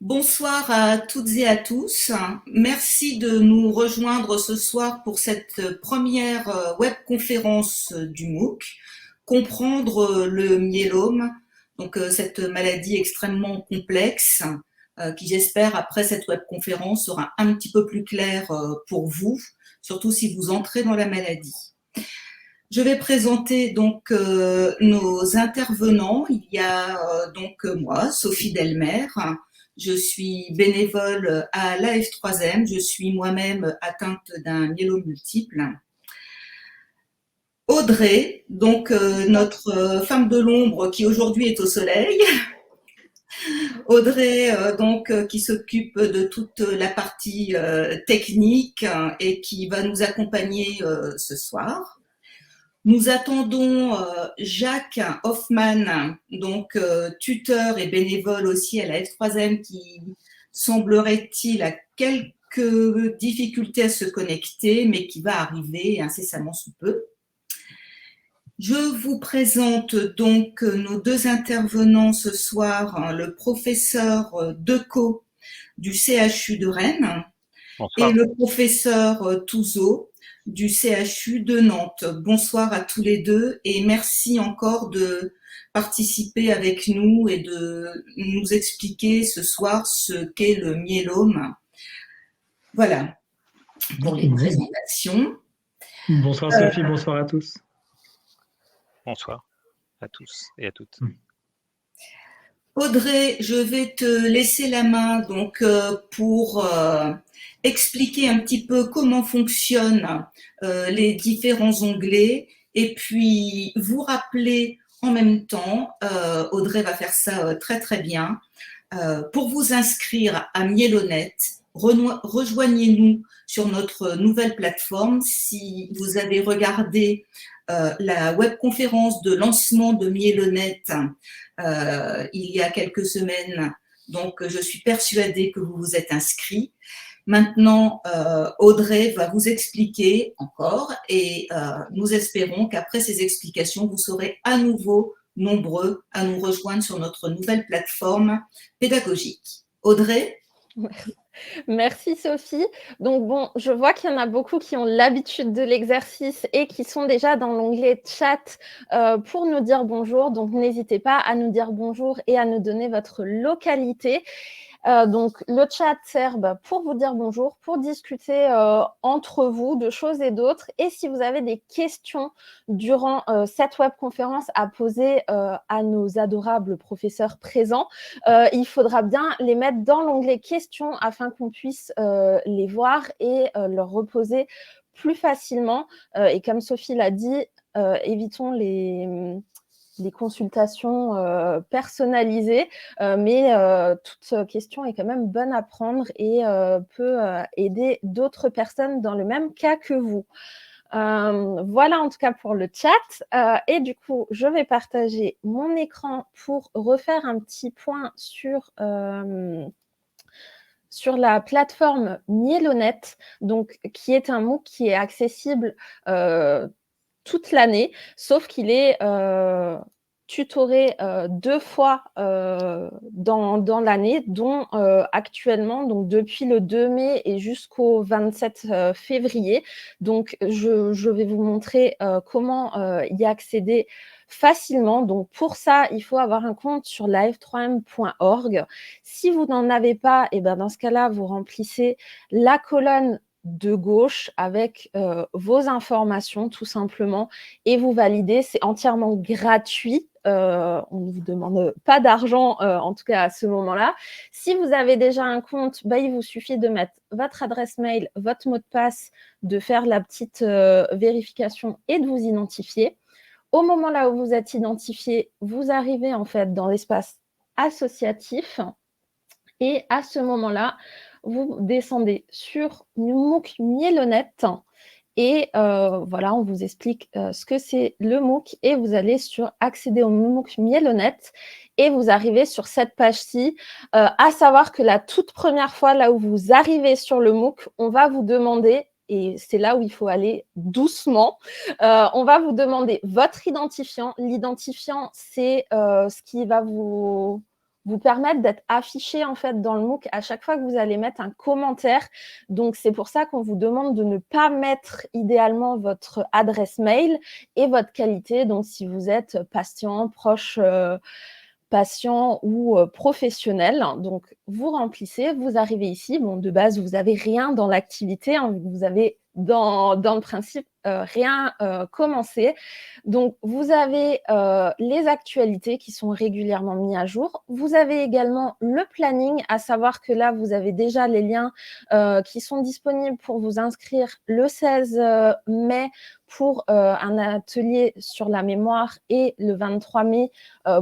Bonsoir à toutes et à tous. Merci de nous rejoindre ce soir pour cette première webconférence du MOOC, Comprendre le myélome, donc cette maladie extrêmement complexe qui j'espère après cette webconférence sera un petit peu plus claire pour vous, surtout si vous entrez dans la maladie. Je vais présenter donc nos intervenants. Il y a donc moi, Sophie Delmer. Je suis bénévole à l'AF3M. Je suis moi-même atteinte d'un myélome multiple. Audrey, donc notre femme de l'ombre qui aujourd'hui est au soleil. Audrey, qui s'occupe de toute la partie technique et qui va nous accompagner ce soir. Nous attendons Jacques Hoffman, donc tuteur et bénévole aussi à la F3M, qui semblerait-il a quelques difficultés à se connecter, mais qui va arriver incessamment sous peu. Je vous présente donc nos deux intervenants ce soir, le professeur Decaux du CHU de Rennes. Bonsoir. Et le professeur Touzeau du CHU de Nantes. Bonsoir à tous les deux et merci encore de participer avec nous et de nous expliquer ce soir ce qu'est le myélome. Voilà pour les présentations. Bonsoir Sophie, bonsoir à tous. Bonsoir à tous et à toutes. Audrey, je vais te laisser la main donc pour expliquer un petit peu comment fonctionnent les différents onglets et puis vous rappeler en même temps, Audrey va faire ça très très bien, pour vous inscrire à Myélonet, rejoignez-nous sur notre nouvelle plateforme. Si vous avez regardé la webconférence de lancement de Myélonet il y a quelques semaines, donc je suis persuadée que vous vous êtes inscrits. Maintenant, Audrey va vous expliquer encore et nous espérons qu'après ces explications, vous serez à nouveau nombreux à nous rejoindre sur notre nouvelle plateforme pédagogique. Audrey ? Merci Sophie. Donc bon, je vois qu'il y en a beaucoup qui ont l'habitude de l'exercice et qui sont déjà dans l'onglet chat pour nous dire bonjour. Donc n'hésitez pas à nous dire bonjour et à nous donner votre localité. Donc le chat sert pour vous dire bonjour, pour discuter entre vous de choses et d'autres. Et si vous avez des questions durant cette webconférence à poser à nos adorables professeurs présents, il faudra bien les mettre dans l'onglet questions afin qu'on puisse les voir et leur reposer plus facilement. Et comme Sophie l'a dit, évitons les consultations personnalisées, mais toute question est quand même bonne à prendre et peut aider d'autres personnes dans le même cas que vous. Voilà en tout cas pour le chat. Et du coup, je vais partager mon écran pour refaire un petit point sur la plateforme Myélonet, donc, qui est un MOOC qui est accessible toute l'année, sauf qu'il est tutoré 2 fois dans l'année, dont actuellement, donc depuis le 2 mai et jusqu'au 27 février. Donc, je vais vous montrer comment y accéder facilement. Donc, pour ça, il faut avoir un compte sur laf3m.org. Si vous n'en avez pas, et ben dans ce cas-là, vous remplissez la colonne de gauche avec vos informations tout simplement et vous validez. C'est entièrement gratuit. On ne vous demande pas d'argent en tout cas à ce moment-là. Si vous avez déjà un compte, il vous suffit de mettre votre adresse mail, votre mot de passe, de faire la petite vérification et de vous identifier. Au moment là où vous êtes identifié, vous arrivez en fait dans l'espace associatif et à ce moment-là, vous descendez sur MOOC Myélonet et voilà, on vous explique ce que c'est le MOOC et vous allez sur accéder au MOOC Myélonet et vous arrivez sur cette page-ci. À savoir que la toute première fois, là où vous arrivez sur le MOOC, on va vous demander, et c'est là où il faut aller doucement, on va vous demander votre identifiant. L'identifiant, c'est ce qui va vous vous permettre d'être affiché en fait dans le MOOC à chaque fois que vous allez mettre un commentaire. Donc, c'est pour ça qu'on vous demande de ne pas mettre idéalement votre adresse mail et votre qualité. Donc, si vous êtes patient, proche, patient ou professionnel. Donc, vous remplissez, vous arrivez ici. Bon, de base, vous n'avez rien dans l'activité. Hein, vous avez dans le principe rien commencé. Donc, vous avez les actualités qui sont régulièrement mises à jour. Vous avez également le planning, à savoir que là, vous avez déjà les liens qui sont disponibles pour vous inscrire le 16 mai pour un atelier sur la mémoire et le 23 mai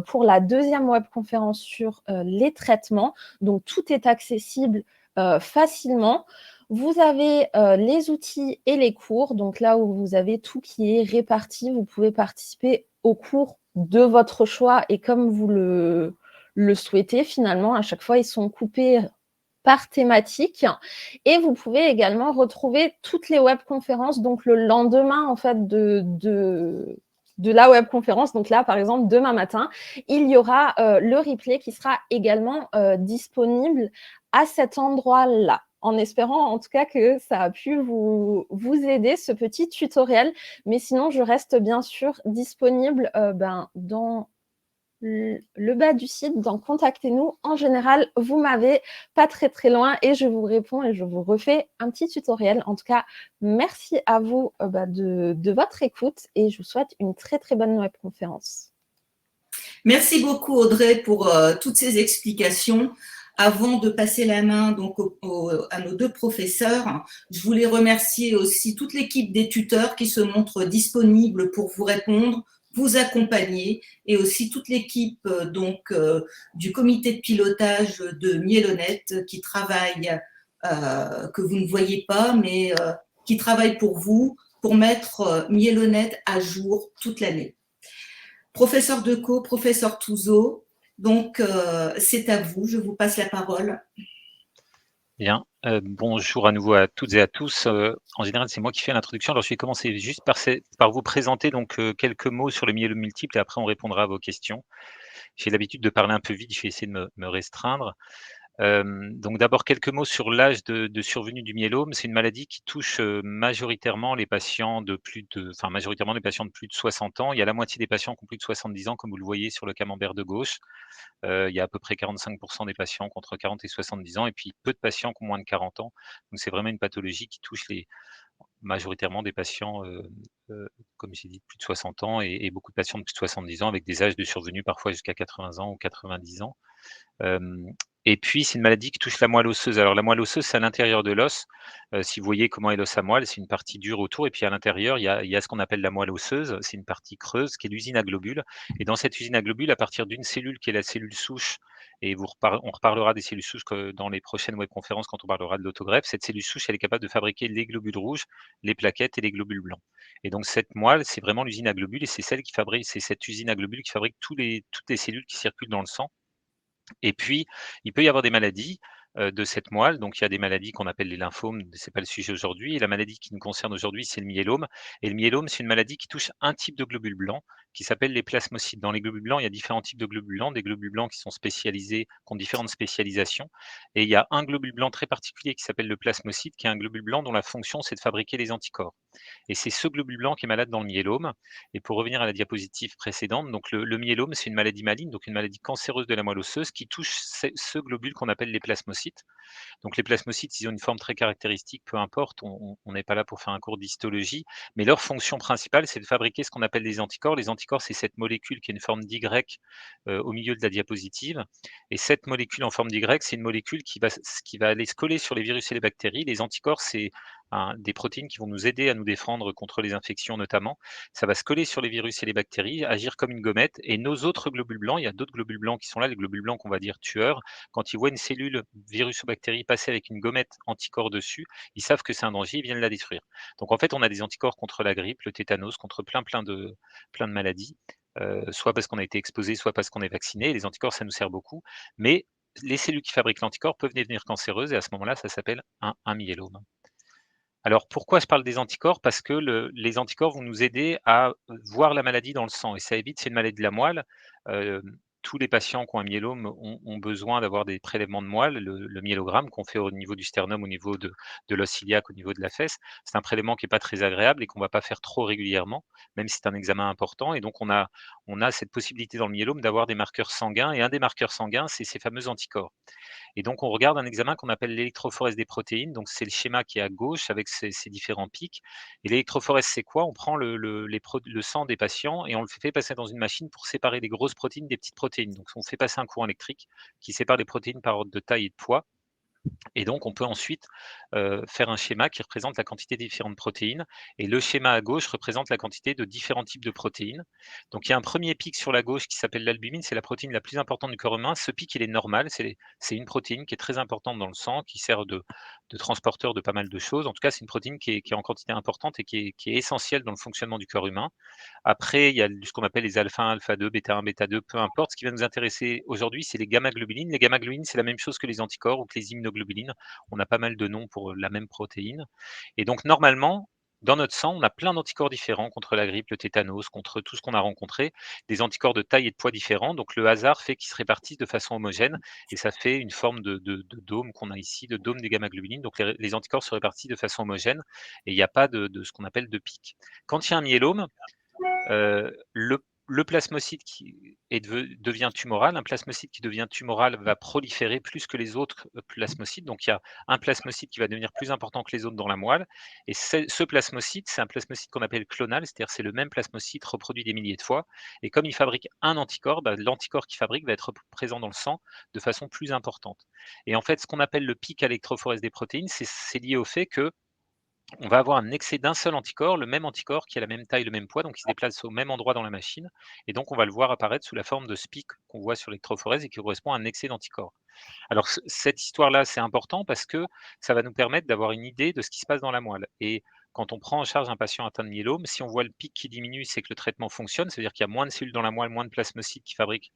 pour la deuxième webconférence sur les traitements. Donc, tout est accessible facilement. Vous avez les outils et les cours. Donc, là où vous avez tout qui est réparti, vous pouvez participer aux cours de votre choix et comme vous le souhaitez. Finalement, à chaque fois, ils sont coupés par thématique. Et vous pouvez également retrouver toutes les webconférences, donc le lendemain, en fait, de la webconférence. Donc là, par exemple, demain matin, il y aura le replay qui sera également disponible à cet endroit-là, en espérant en tout cas que ça a pu vous aider, ce petit tutoriel. Mais sinon, je reste bien sûr disponible dans le bas du site, donc contactez-nous. En général, vous m'avez pas très très loin et je vous réponds et je vous refais un petit tutoriel. En tout cas, merci à vous de votre écoute et je vous souhaite une très très bonne webconférence. Merci beaucoup Audrey pour toutes ces explications. Avant de passer la main donc à nos deux professeurs, je voulais remercier aussi toute l'équipe des tuteurs qui se montre disponible pour vous répondre, vous accompagner, et aussi toute l'équipe du comité de pilotage de Mielonette qui travaille, que vous ne voyez pas, mais qui travaille pour vous, pour mettre Mielonette à jour toute l'année. Professeur Decaux, professeur Touzeau, donc c'est à vous, je vous passe la parole. Bien, bonjour à nouveau à toutes et à tous. En général, c'est moi qui fais l'introduction. Alors, je vais commencer juste par vous présenter donc quelques mots sur le myélome multiple et après on répondra à vos questions. J'ai l'habitude de parler un peu vite, je vais essayer de me restreindre. Donc d'abord quelques mots sur l'âge de survenue du myélome. C'est une maladie qui touche majoritairement les patients majoritairement les patients de plus de 60 ans. Il y a la moitié des patients qui ont plus de 70 ans, comme vous le voyez sur le camembert de gauche. Il y a à peu près 45 des patients qui ont entre 40 et 70 ans et puis peu de patients qui ont moins de 40 ans. Donc c'est vraiment une pathologie qui touche majoritairement des patients, comme j'ai dit, de plus de 60 ans et beaucoup de patients de plus de 70 ans avec des âges de survenue parfois jusqu'à 80 ans ou 90 ans. Et puis c'est une maladie qui touche la moelle osseuse. Alors la moelle osseuse, c'est à l'intérieur de l'os. Si vous voyez comment est l'os à moelle, c'est une partie dure autour et puis à l'intérieur, il y a ce qu'on appelle la moelle osseuse. C'est une partie creuse qui est l'usine à globules et dans cette usine à globules, à partir d'une cellule qui est la cellule souche et on reparlera des cellules souches dans les prochaines webconférences quand on parlera de l'autogreffe. Cette cellule souche, elle est capable de fabriquer les globules rouges, les plaquettes et les globules blancs. Et donc cette moelle, c'est vraiment l'usine à globules et c'est cette usine à globules qui fabrique toutes les cellules qui circulent dans le sang. Et puis, il peut y avoir des maladies, de cette moelle. Donc il y a des maladies qu'on appelle les lymphomes, c'est pas le sujet aujourd'hui. Et la maladie qui nous concerne aujourd'hui, c'est le myélome. Et le myélome, c'est une maladie qui touche un type de globules blancs qui s'appelle les plasmocytes. Dans les globules blancs, il y a différents types de globules blancs, des globules blancs qui sont spécialisés, qui ont différentes spécialisations. Et il y a un globule blanc très particulier qui s'appelle le plasmocyte, qui est un globule blanc dont la fonction, c'est de fabriquer les anticorps. Et c'est ce globule blanc qui est malade dans le myélome. Et pour revenir à la diapositive précédente, donc le myélome, c'est une maladie maligne, donc une maladie cancéreuse de la moelle osseuse qui touche ce globule qu'on appelle les plasmocytes. Donc les plasmocytes, ils ont une forme très caractéristique, peu importe, on n'est pas là pour faire un cours d'histologie, mais leur fonction principale, c'est de fabriquer ce qu'on appelle des anticorps. Les anticorps, c'est cette molécule qui est une forme d'Y au milieu de la diapositive. Et cette molécule en forme d'Y, c'est une molécule qui va aller se coller sur les virus et les bactéries. Les anticorps, c'est des protéines qui vont nous aider à nous défendre contre les infections notamment. Ça va se coller sur les virus et les bactéries, agir comme une gommette. Et nos autres globules blancs, il y a d'autres globules blancs qui sont là, les globules blancs qu'on va dire tueurs, quand ils voient une cellule virus ou bactérie passer avec une gommette anticorps dessus, ils savent que c'est un danger, ils viennent la détruire. Donc en fait, on a des anticorps contre la grippe, le tétanos, contre plein de maladies, soit parce qu'on a été exposé, soit parce qu'on est vacciné. Les anticorps, ça nous sert beaucoup. Mais les cellules qui fabriquent l'anticorps peuvent devenir cancéreuses et à ce moment-là, ça s'appelle un myélome. Alors pourquoi je parle des anticorps? Parce que les anticorps vont nous aider à voir la maladie dans le sang et ça évite, c'est une maladie de la moelle, tous les patients qui ont un myélome ont besoin d'avoir des prélèvements de moelle, le myélogramme qu'on fait au niveau du sternum, au niveau de l'os iliaque, au niveau de la fesse. C'est un prélèvement qui est pas très agréable et qu'on va pas faire trop régulièrement, même si c'est un examen important. Et donc on a cette possibilité dans le myélome d'avoir des marqueurs sanguins, et un des marqueurs sanguins, c'est ces fameux anticorps. Et donc, on regarde un examen qu'on appelle l'électrophorèse des protéines. Donc, c'est le schéma qui est à gauche avec ces différents pics. Et l'électrophorèse, c'est quoi? On prend le sang des patients et on le fait passer dans une machine pour séparer les grosses protéines des petites protéines. Donc, on fait passer un courant électrique qui sépare les protéines par ordre de taille et de poids. Et donc, on peut ensuite faire un schéma qui représente la quantité des différentes protéines. Et le schéma à gauche représente la quantité de différents types de protéines. Donc, il y a un premier pic sur la gauche qui s'appelle l'albumine. C'est la protéine la plus importante du corps humain. Ce pic, il est normal. C'est une protéine qui est très importante dans le sang, qui sert de transporteur de pas mal de choses. En tout cas, c'est une protéine qui est en quantité importante et qui est essentielle dans le fonctionnement du corps humain. Après, il y a ce qu'on appelle les alpha 1, alpha 2, bêta 1, bêta 2, peu importe. Ce qui va nous intéresser aujourd'hui, c'est les gamma-globulines. Les gamma-globulines, c'est la même chose que les anticorps ou que les immunoglobulines. On a pas mal de noms pour la même protéine. Et donc, normalement, dans notre sang, on a plein d'anticorps différents contre la grippe, le tétanos, contre tout ce qu'on a rencontré, des anticorps de taille et de poids différents. Donc, le hasard fait qu'ils se répartissent de façon homogène et ça fait une forme de dôme qu'on a ici, de dôme des gamma-globulines. Donc, les anticorps se répartissent de façon homogène et il n'y a pas de ce qu'on appelle de pic. Quand il y a un myélome, le plasmocyte qui devient tumoral. Un plasmocyte qui devient tumoral va proliférer plus que les autres plasmocytes. Donc, il y a un plasmocyte qui va devenir plus important que les autres dans la moelle. Et ce plasmocyte, c'est un plasmocyte qu'on appelle clonal, c'est-à-dire c'est le même plasmocyte reproduit des milliers de fois. Et comme il fabrique un anticorps, l'anticorps qu'il fabrique va être présent dans le sang de façon plus importante. Et en fait, ce qu'on appelle le pic à l'électrophorèse des protéines, c'est lié au fait que on va avoir un excès d'un seul anticorps, le même anticorps qui a la même taille, le même poids, donc il se déplace au même endroit dans la machine. Et donc, on va le voir apparaître sous la forme de ce pic qu'on voit sur l'électrophorèse et qui correspond à un excès d'anticorps. Alors, cette histoire-là, c'est important parce que ça va nous permettre d'avoir une idée de ce qui se passe dans la moelle. Et quand on prend en charge un patient atteint de myélome, si on voit le pic qui diminue, c'est que le traitement fonctionne, c'est-à-dire qu'il y a moins de cellules dans la moelle, moins de plasmocytes qui fabriquent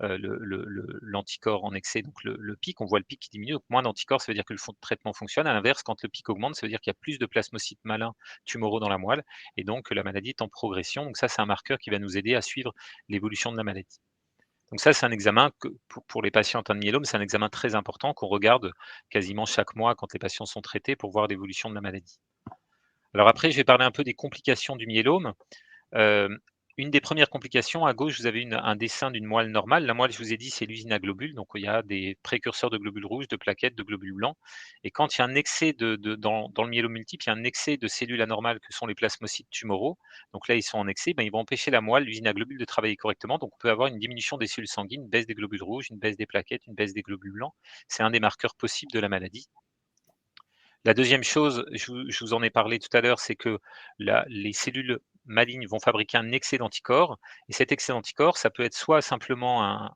l'anticorps en excès, donc le pic, on voit le pic qui diminue, donc moins d'anticorps, ça veut dire que le traitement fonctionne. À l'inverse, quand le pic augmente, ça veut dire qu'il y a plus de plasmocytes malins tumoraux dans la moelle et donc la maladie est en progression. Donc ça, c'est un marqueur qui va nous aider à suivre l'évolution de la maladie. Donc ça, c'est un examen que pour les patients atteints de myélome, c'est un examen très important qu'on regarde quasiment chaque mois quand les patients sont traités pour voir l'évolution de la maladie. Alors après, je vais parler un peu des complications du myélome. Une des premières complications, à gauche, vous avez un dessin d'une moelle normale. La moelle, je vous ai dit, c'est l'usine à globules, donc il y a des précurseurs de globules rouges, de plaquettes, de globules blancs. Et quand il y a un excès dans le myélome multiple, il y a un excès de cellules anormales que sont les plasmocytes tumoraux. Donc là, ils sont en excès, ils vont empêcher la moelle, l'usine à globules, de travailler correctement. Donc on peut avoir une diminution des cellules sanguines, une baisse des globules rouges, une baisse des plaquettes, une baisse des globules blancs. C'est un des marqueurs possibles de la maladie. La deuxième chose, je vous en ai parlé tout à l'heure, c'est que les cellules malignes vont fabriquer un excès d'anticorps et cet excès d'anticorps, ça peut être soit simplement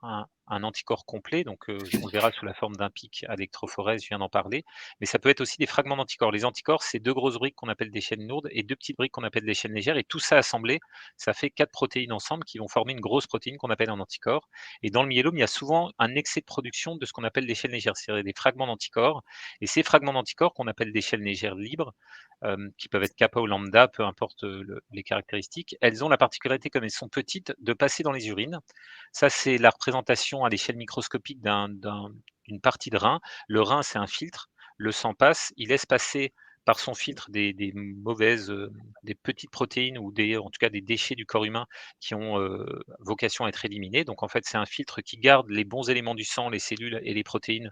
un anticorps complet, donc on le verra sous la forme d'un pic à l'électrophorèse, je viens d'en parler, mais ça peut être aussi des fragments d'anticorps. Les anticorps, c'est 2 grosses briques qu'on appelle des chaînes lourdes et 2 petites briques qu'on appelle des chaînes légères et tout ça assemblé, ça fait 4 protéines ensemble qui vont former une grosse protéine qu'on appelle un anticorps et dans le myélome, il y a souvent un excès de production de ce qu'on appelle des chaînes légères, c'est-à-dire des fragments d'anticorps et ces fragments d'anticorps qu'on appelle des chaînes légères libres, qui peuvent être kappa ou lambda, peu importe les caractéristiques, elles ont la particularité, comme elles sont petites, de passer dans les urines. Ça, c'est la représentation à l'échelle microscopique d'une partie de rein. Le rein, c'est un filtre. Le sang passe, il laisse passer par son filtre des mauvaises, des petites protéines ou en tout cas des déchets du corps humain qui ont vocation à être éliminés. Donc en fait, c'est un filtre qui garde les bons éléments du sang, les cellules et les protéines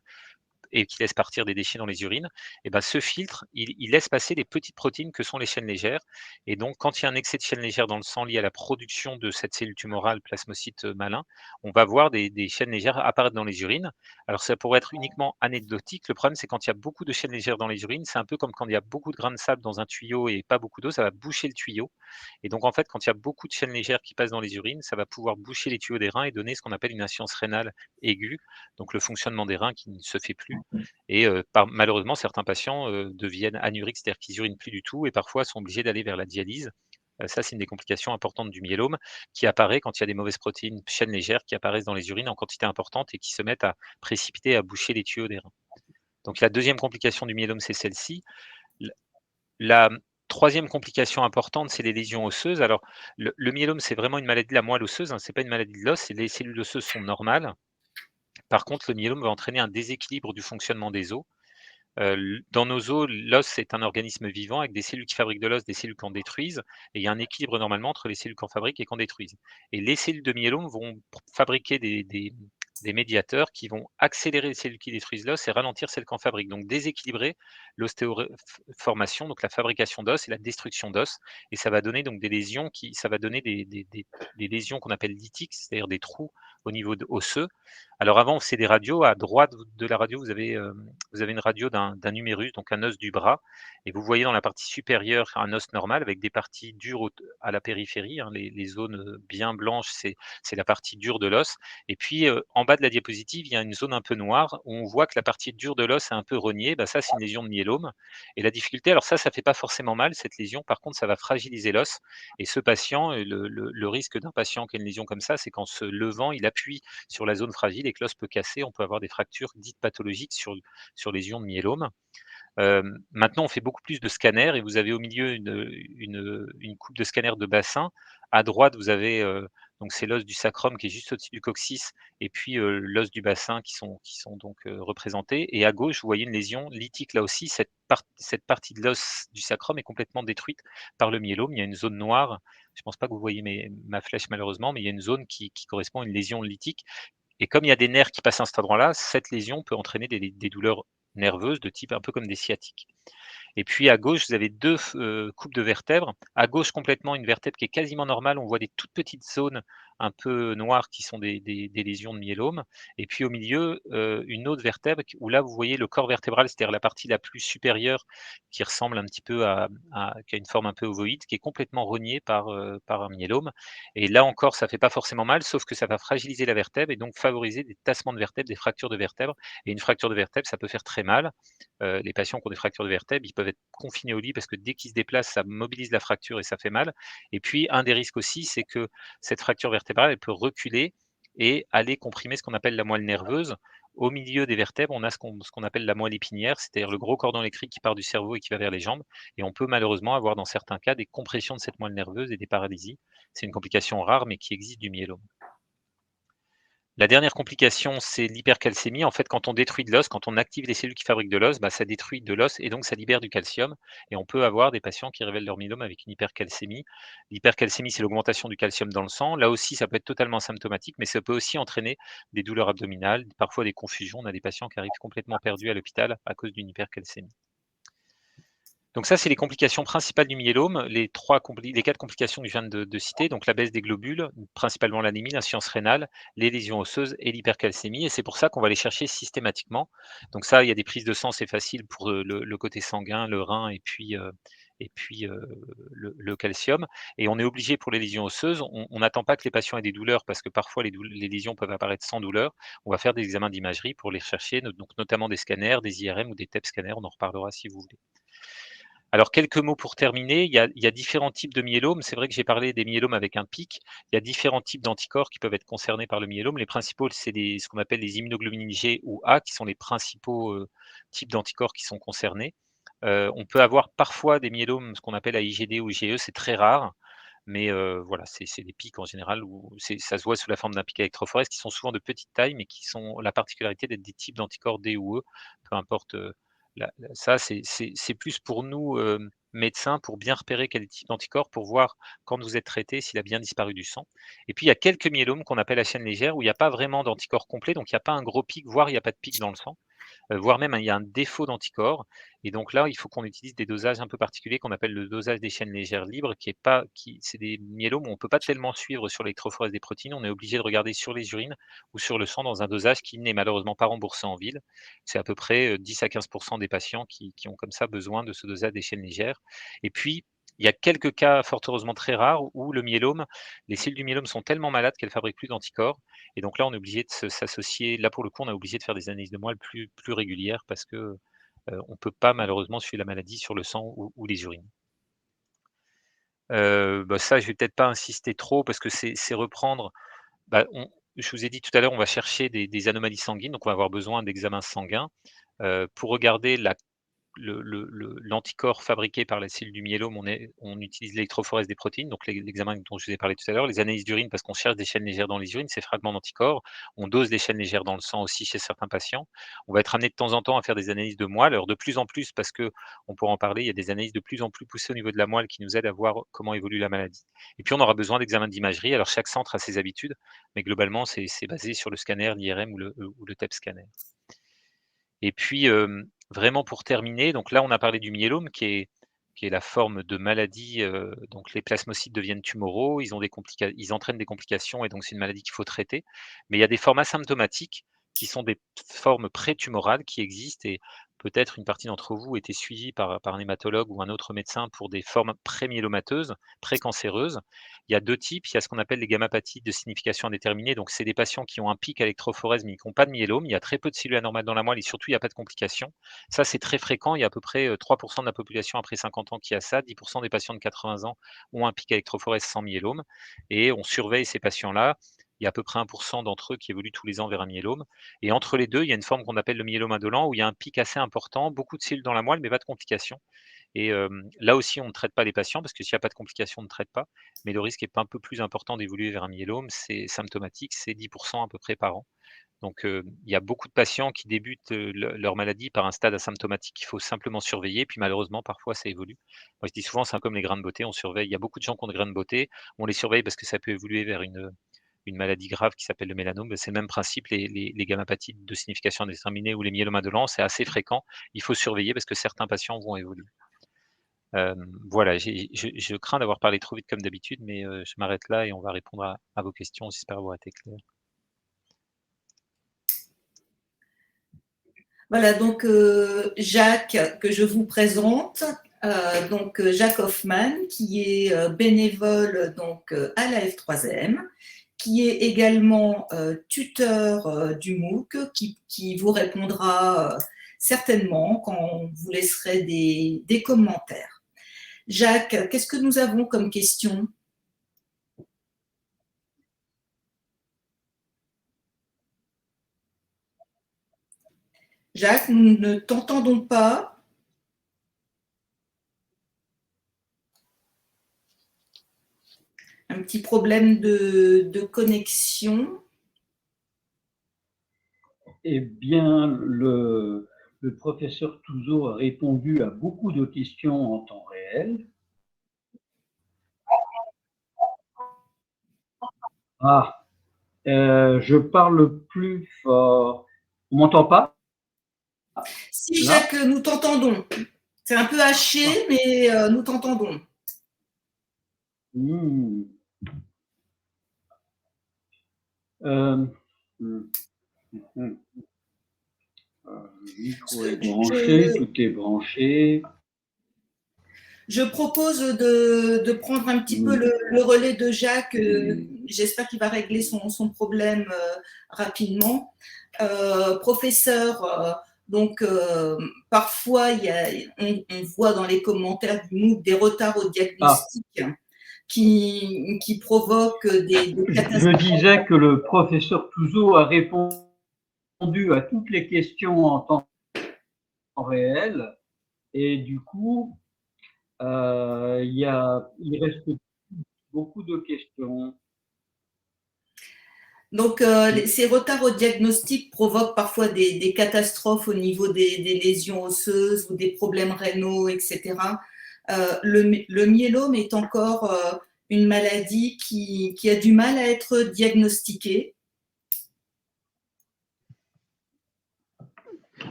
et qui laisse partir des déchets dans les urines, et ben ce filtre, il laisse passer les petites protéines que sont les chaînes légères. Et donc, quand il y a un excès de chaînes légères dans le sang lié à la production de cette cellule tumorale, plasmocyte malin, on va voir des chaînes légères apparaître dans les urines. Alors, ça pourrait être uniquement anecdotique. Le problème, c'est quand il y a beaucoup de chaînes légères dans les urines, c'est un peu comme quand il y a beaucoup de grains de sable dans un tuyau et pas beaucoup d'eau, ça va boucher le tuyau. Et donc, en fait, quand il y a beaucoup de chaînes légères qui passent dans les urines, ça va pouvoir boucher les tuyaux des reins et donner ce qu'on appelle une insuffisance rénale aiguë, donc le fonctionnement des reins qui ne se fait plus. Et malheureusement, certains patients deviennent anuriques, c'est-à-dire qu'ils urinent plus du tout et parfois sont obligés d'aller vers la dialyse. Ça, c'est une des complications importantes du myélome qui apparaît quand il y a des mauvaises protéines, chaînes légères qui apparaissent dans les urines en quantité importante et qui se mettent à précipiter, à boucher les tuyaux des reins. Donc la deuxième complication du myélome, c'est celle-ci. La Troisième complication importante, c'est les lésions osseuses. Alors, le myélome, c'est vraiment une maladie de la moelle osseuse, hein, c'est pas une maladie de l'os, les cellules osseuses sont normales. Par contre, le myélome va entraîner un déséquilibre du fonctionnement des os. Dans nos os, l'os est un organisme vivant avec des cellules qui fabriquent de l'os, des cellules qui en détruisent, et il y a un équilibre normalement entre les cellules qui en fabriquent et qui en détruisent. Et les cellules de myélome vont fabriquer des médiateurs qui vont accélérer les cellules qui détruisent l'os et ralentir celles qui en fabriquent. Donc déséquilibrer l'ostéoformation, donc la fabrication d'os et la destruction d'os, et ça va donner donc des lésions ça va donner des lésions qu'on appelle lytiques, c'est-à-dire des trous au niveau osseux. Alors avant, on faisait des radios. À droite de la radio, vous avez une radio d'un humérus, donc un os du bras, et vous voyez dans la partie supérieure un os normal avec des parties dures à la périphérie, hein, les zones bien blanches, c'est la partie dure de l'os. Et puis en bas de la diapositive, il y a une zone un peu noire où on voit que la partie dure de l'os est un peu rognée. Bah, ça, c'est une lésion de myélome. Et la difficulté, alors ça fait pas forcément mal cette lésion. Par contre, ça va fragiliser l'os. Et ce patient, le risque d'un patient qui a une lésion comme ça, c'est qu'en se levant, il appuie sur la zone fragile et que l'os peut casser. On peut avoir des fractures dites pathologiques sur les lésions de myélome. Maintenant, on fait beaucoup plus de scanners et vous avez au milieu une coupe de scanner de bassin. À droite, vous avez donc c'est l'os du sacrum qui est juste au-dessus du coccyx, et puis l'os du bassin qui sont donc représentés. Et à gauche, vous voyez une lésion lytique là aussi. Cette partie de l'os du sacrum est complètement détruite par le myélome. Il y a une zone noire. Je ne pense pas que vous voyez ma flèche malheureusement, mais il y a une zone qui correspond à une lésion lytique. Et comme il y a des nerfs qui passent à cet endroit-là, cette lésion peut entraîner des douleurs nerveuses de type un peu comme des sciatiques. Et puis à gauche, vous avez 2 coupes de vertèbres. À gauche, complètement, une vertèbre qui est quasiment normale. On voit des toutes petites zones un peu noires qui sont des lésions de myélome. Et puis au milieu, une autre vertèbre où là, vous voyez le corps vertébral, c'est-à-dire la partie la plus supérieure qui ressemble un petit peu qui a une forme un peu ovoïde, qui est complètement rognée par un myélome. Et là encore, ça fait pas forcément mal, sauf que ça va fragiliser la vertèbre et donc favoriser des tassements de vertèbres, des fractures de vertèbres. Et une fracture de vertèbre, ça peut faire très mal. Les patients qui ont des fractures de vertèbres, ils peuvent être confinés au lit parce que dès qu'ils se déplacent, ça mobilise la fracture et ça fait mal. Et puis, un des risques aussi, c'est que cette fracture vertébrale, elle peut reculer et aller comprimer ce qu'on appelle la moelle nerveuse. Au milieu des vertèbres, on a ce qu'on appelle la moelle épinière, c'est-à-dire le gros cordon électrique qui part du cerveau et qui va vers les jambes. Et on peut malheureusement avoir dans certains cas des compressions de cette moelle nerveuse et des paralysies. C'est une complication rare, mais qui existe du myélome. La dernière complication, c'est l'hypercalcémie. En fait, quand on détruit de l'os, quand on active les cellules qui fabriquent de l'os, bah, ça détruit de l'os et donc ça libère du calcium. Et on peut avoir des patients qui révèlent leur myélome avec une hypercalcémie. L'hypercalcémie, c'est l'augmentation du calcium dans le sang. Là aussi, ça peut être totalement symptomatique, mais ça peut aussi entraîner des douleurs abdominales, parfois des confusions. On a des patients qui arrivent complètement perdus à l'hôpital à cause d'une hypercalcémie. Donc ça, c'est les complications principales du myélome, les 4 complications que je viens de citer, donc la baisse des globules, principalement l'anémie, l'insuffisance rénale, les lésions osseuses et l'hypercalcémie, et c'est pour ça qu'on va les chercher systématiquement. Donc ça, il y a des prises de sang, c'est facile pour le côté sanguin, le rein et puis le calcium. Et on est obligé pour les lésions osseuses, on n'attend pas que les patients aient des douleurs parce que parfois les lésions peuvent apparaître sans douleur. On va faire des examens d'imagerie pour les rechercher, donc notamment des scanners, des IRM ou des TEP scanners, on en reparlera si vous voulez. Alors quelques mots pour terminer, il y a différents types de myélome. C'est vrai que j'ai parlé des myélomes avec un pic. Il y a différents types d'anticorps qui peuvent être concernés par le myélome. Les principaux, c'est ce qu'on appelle les immunoglobulines G ou A, qui sont les principaux types d'anticorps qui sont concernés. On peut avoir parfois des myélomes, ce qu'on appelle AIGD ou IgE, c'est très rare. Mais voilà, c'est des pics en général où ça se voit sous la forme d'un pic électrophorèse qui sont souvent de petite taille, mais qui sont la particularité d'être des types d'anticorps D ou E, peu importe. Ça, c'est plus pour nous, médecins, pour bien repérer quel type d'anticorps, pour voir quand vous êtes traité, s'il a bien disparu du sang. Et puis il y a quelques myélomes qu'on appelle à chaîne légère, où il n'y a pas vraiment d'anticorps complet, donc il n'y a pas un gros pic, voire il n'y a pas de pic dans le sang. Voire même, il y a un défaut d'anticorps, et donc là, il faut qu'on utilise des dosages un peu particuliers qu'on appelle le dosage des chaînes légères libres, c'est des myélomes où on ne peut pas tellement suivre sur l'électrophorèse des protéines. On est obligé de regarder sur les urines ou sur le sang dans un dosage qui n'est malheureusement pas remboursé en ville. C'est à peu près 10 à 15 des patients qui ont comme ça besoin de ce dosage des chaînes légères. Et puis, il y a quelques cas, fort heureusement très rares, où les cellules du myélome sont tellement malades qu'elles fabriquent plus d'anticorps. Et donc là, on est obligé de s'associer. Là, pour le coup, on est obligé de faire des analyses de moelle plus régulières parce que on ne peut pas malheureusement suivre la maladie sur le sang ou les urines. Bah, ça, je vais peut-être pas insister trop parce que c'est reprendre. Bah, je vous ai dit tout à l'heure, on va chercher des anomalies sanguines, donc on va avoir besoin d'examens sanguins pour regarder l'anticorps fabriqué par la cellule du myélome, on utilise l'électrophorèse des protéines, donc l'examen dont je vous ai parlé tout à l'heure, les analyses d'urine parce qu'on cherche des chaînes légères dans les urines, ces fragments d'anticorps. On dose des chaînes légères dans le sang aussi chez certains patients. On va être amené de temps en temps à faire des analyses de moelle. Alors de plus en plus, parce qu'on pourra en parler, il y a des analyses de plus en plus poussées au niveau de la moelle qui nous aident à voir comment évolue la maladie. Et puis on aura besoin d'examens d'imagerie. Alors chaque centre a ses habitudes, mais globalement c'est basé sur le scanner, l'IRM ou le TEP scanner. Et puis, vraiment pour terminer, donc là, on a parlé du myélome qui est la forme de maladie, donc les plasmocytes deviennent tumoraux, ils entraînent des complications et donc c'est une maladie qu'il faut traiter. Mais il y a des formes asymptomatiques qui sont des formes prétumorales qui existent et peut-être une partie d'entre vous était suivie par un hématologue ou un autre médecin pour des formes prémyélomateuses, précancéreuses. Il y a 2 types, il y a ce qu'on appelle les gammapathies de signification indéterminée, donc c'est des patients qui ont un pic à électrophorèse mais qui n'ont pas de myélome. Il y a très peu de cellules anormales dans la moelle et surtout il n'y a pas de complications. Ça, c'est très fréquent, il y a à peu près 3 de la population après 50 ans qui a ça, 10 des patients de 80 ans ont un pic à électrophorèse sans myélome et on surveille ces patients-là. Il y a à peu près 1 d'entre eux qui évoluent tous les ans vers un myélome et entre les 2, il y a une forme qu'on appelle le myélome indolent où il y a un pic assez important, beaucoup de cellules dans la moelle mais pas de complications. Et là aussi, on ne traite pas les patients parce que s'il n'y a pas de complications, on ne traite pas. Mais le risque est un peu plus important d'évoluer vers un myélome. C'est symptomatique, c'est 10 à peu près par an. Donc, il y a beaucoup de patients qui débutent leur maladie par un stade asymptomatique qu'il faut simplement surveiller. Puis malheureusement, parfois, ça évolue. Moi, je dis souvent, c'est un peu comme les grains de beauté. On surveille. Il y a beaucoup de gens qui ont des grains de beauté. On les surveille parce que ça peut évoluer vers une maladie grave qui s'appelle le mélanome. C'est le même principe, les gammapathies de signification indéterminée ou les myélomes indolents, c'est assez fréquent. Il faut surveiller parce que certains patients vont évoluer. Voilà, je crains d'avoir parlé trop vite comme d'habitude, mais je m'arrête là et on va répondre à vos questions. J'espère avoir été clair. Voilà, donc Jacques, que je vous présente, donc Jacques Hoffman, qui est bénévole donc à la F3M, qui est également tuteur du MOOC, qui vous répondra certainement quand vous laisserez des commentaires. Jacques, qu'est-ce que nous avons comme question ? Jacques, nous ne t'entendons pas. Un petit problème de connexion. Eh bien, le professeur Touzeau a répondu à beaucoup de questions en temps réel. Ah, je parle plus fort. On m'entend pas? Si, Jacques, nous t'entendons. C'est un peu haché, mais nous t'entendons. Le micro est branché, tout est branché. Je propose de prendre un petit peu le relais de Jacques. J'espère qu'il va régler son problème rapidement. Professeur, donc parfois on voit dans les commentaires du MOOC des retards au diagnostic qui provoquent des catastrophes. Je disais que le professeur Touzeau a répondu à toutes les questions en temps réel et du coup il reste beaucoup de questions. Donc, ces retards au diagnostic provoquent parfois des catastrophes au niveau des lésions osseuses ou des problèmes rénaux, etc. Le myélome est encore une maladie qui a du mal à être diagnostiquée.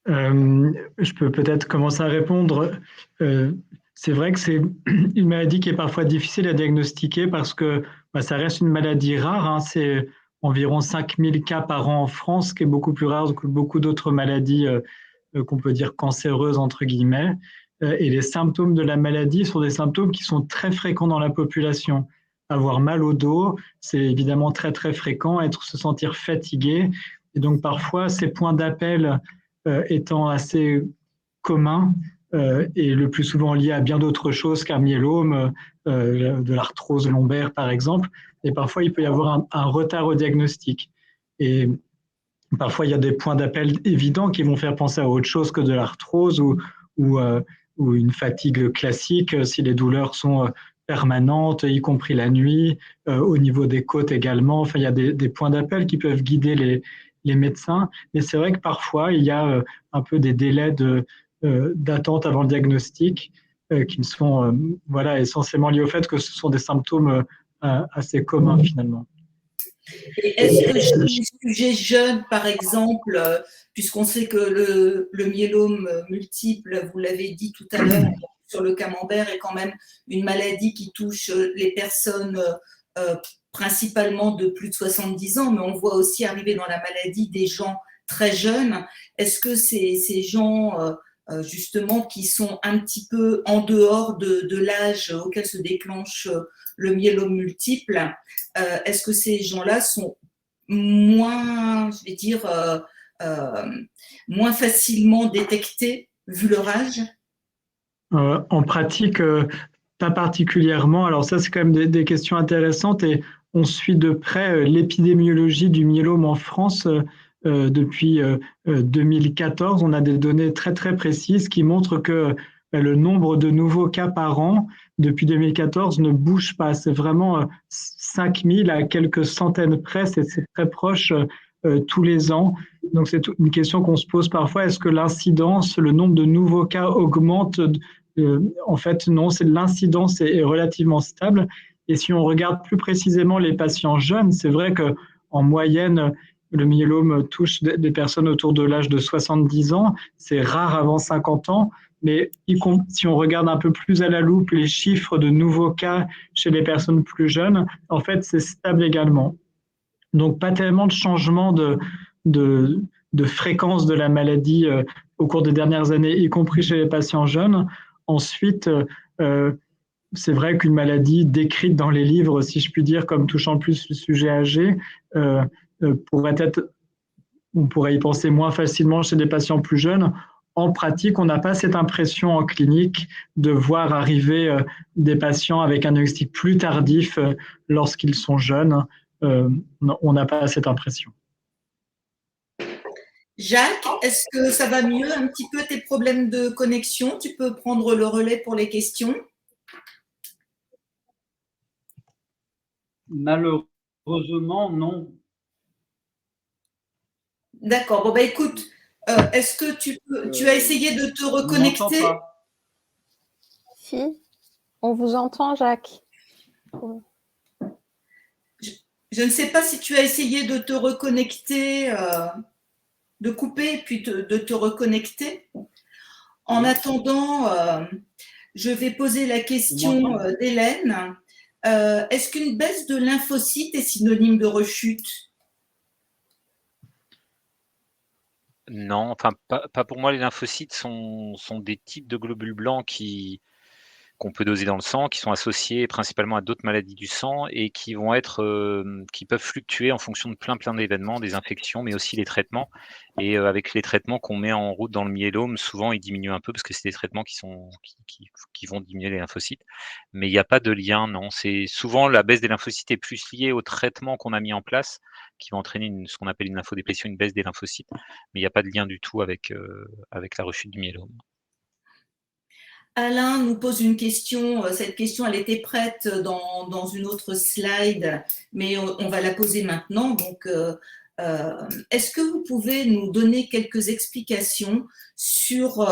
Je peux peut-être commencer à répondre. C'est vrai que c'est une maladie qui est parfois difficile à diagnostiquer parce que ça reste une maladie rare. Hein. C'est environ 5000 cas par an en France, ce qui est beaucoup plus rare que beaucoup d'autres maladies qu'on peut dire cancéreuses, entre guillemets. Et les symptômes de la maladie sont des symptômes qui sont très fréquents dans la population. Avoir mal au dos, c'est évidemment très, très fréquent. Se sentir fatigué. Et donc, parfois, ces points d'appel étant assez communs et le plus souvent lié à bien d'autres choses qu'un myélome, de l'arthrose lombaire par exemple. Et parfois, il peut y avoir un retard au diagnostic. Et parfois, il y a des points d'appel évidents qui vont faire penser à autre chose que de l'arthrose ou, ou une fatigue classique, si les douleurs sont permanentes, y compris la nuit, au niveau des côtes également. Enfin, il y a des points d'appel qui peuvent guider les médecins. Mais c'est vrai que parfois, il y a un peu des délais d'attente avant le diagnostic qui sont voilà, essentiellement liés au fait que ce sont des symptômes assez communs finalement. Et est-ce que chez les sujets jeunes, par exemple, puisqu'on sait que le myélome multiple, vous l'avez dit tout à l'heure sur le camembert, est quand même une maladie qui touche les personnes principalement de plus de 70 ans, mais on voit aussi arriver dans la maladie des gens très jeunes. Est-ce que ces gens, justement, qui sont un petit peu en dehors de l'âge auquel se déclenche le myélome multiple, est-ce que ces gens-là sont moins, je vais dire, moins facilement détectés vu leur âge? En pratique, pas particulièrement. Alors ça, c'est quand même des questions intéressantes et on suit de près l'épidémiologie du myélome en France depuis 2014. On a des données très très précises qui montrent que le nombre de nouveaux cas par an depuis 2014 ne bouge pas. C'est vraiment 5000 à quelques centaines près. C'est très proche tous les ans. Donc c'est une question qu'on se pose parfois. Est-ce que l'incidence, le nombre de nouveaux cas augmente? En fait, non, c'est l'incidence est relativement stable. Et si on regarde plus précisément les patients jeunes, c'est vrai qu'en moyenne, le myélome touche des personnes autour de l'âge de 70 ans. C'est rare avant 50 ans. Mais si on regarde un peu plus à la loupe les chiffres de nouveaux cas chez les personnes plus jeunes, en fait, c'est stable également. Donc, pas tellement de changement de fréquence de la maladie au cours des dernières années, y compris chez les patients jeunes. Ensuite, c'est vrai qu'une maladie décrite dans les livres, si je puis dire, comme touchant plus le sujet âgé, on pourrait y penser moins facilement chez des patients plus jeunes. En pratique, on n'a pas cette impression en clinique de voir arriver des patients avec un diagnostic plus tardif lorsqu'ils sont jeunes. On n'a pas cette impression. Jacques, est-ce que ça va mieux un petit peu tes problèmes de connexion? Tu peux prendre le relais pour les questions? Malheureusement, non. D'accord. Bon, bah écoute, est-ce que tu as essayé de te reconnecter? Si, on vous entend, Jacques. Je ne sais pas si tu as essayé de te reconnecter, de couper puis de te reconnecter. En attendant, je vais poser la question d'Hélène. Est-ce qu'une baisse de lymphocytes est synonyme de rechute? Non, enfin pas pour moi. Les lymphocytes sont des types de globules blancs qu'on peut doser dans le sang, qui sont associés principalement à d'autres maladies du sang et qui vont être, qui peuvent fluctuer en fonction de plein d'événements, des infections, mais aussi les traitements. Et avec les traitements qu'on met en route dans le myélome, souvent ils diminuent un peu parce que c'est des traitements qui vont diminuer les lymphocytes. Mais il n'y a pas de lien, non. C'est souvent la baisse des lymphocytes est plus liée au traitement qu'on a mis en place, qui va entraîner ce qu'on appelle une lymphodéplétion, une baisse des lymphocytes. Mais il n'y a pas de lien du tout avec la rechute du myélome. Alain nous pose une question. Cette question, elle était prête dans une autre slide, mais on va la poser maintenant. Donc, est-ce que vous pouvez nous donner quelques explications sur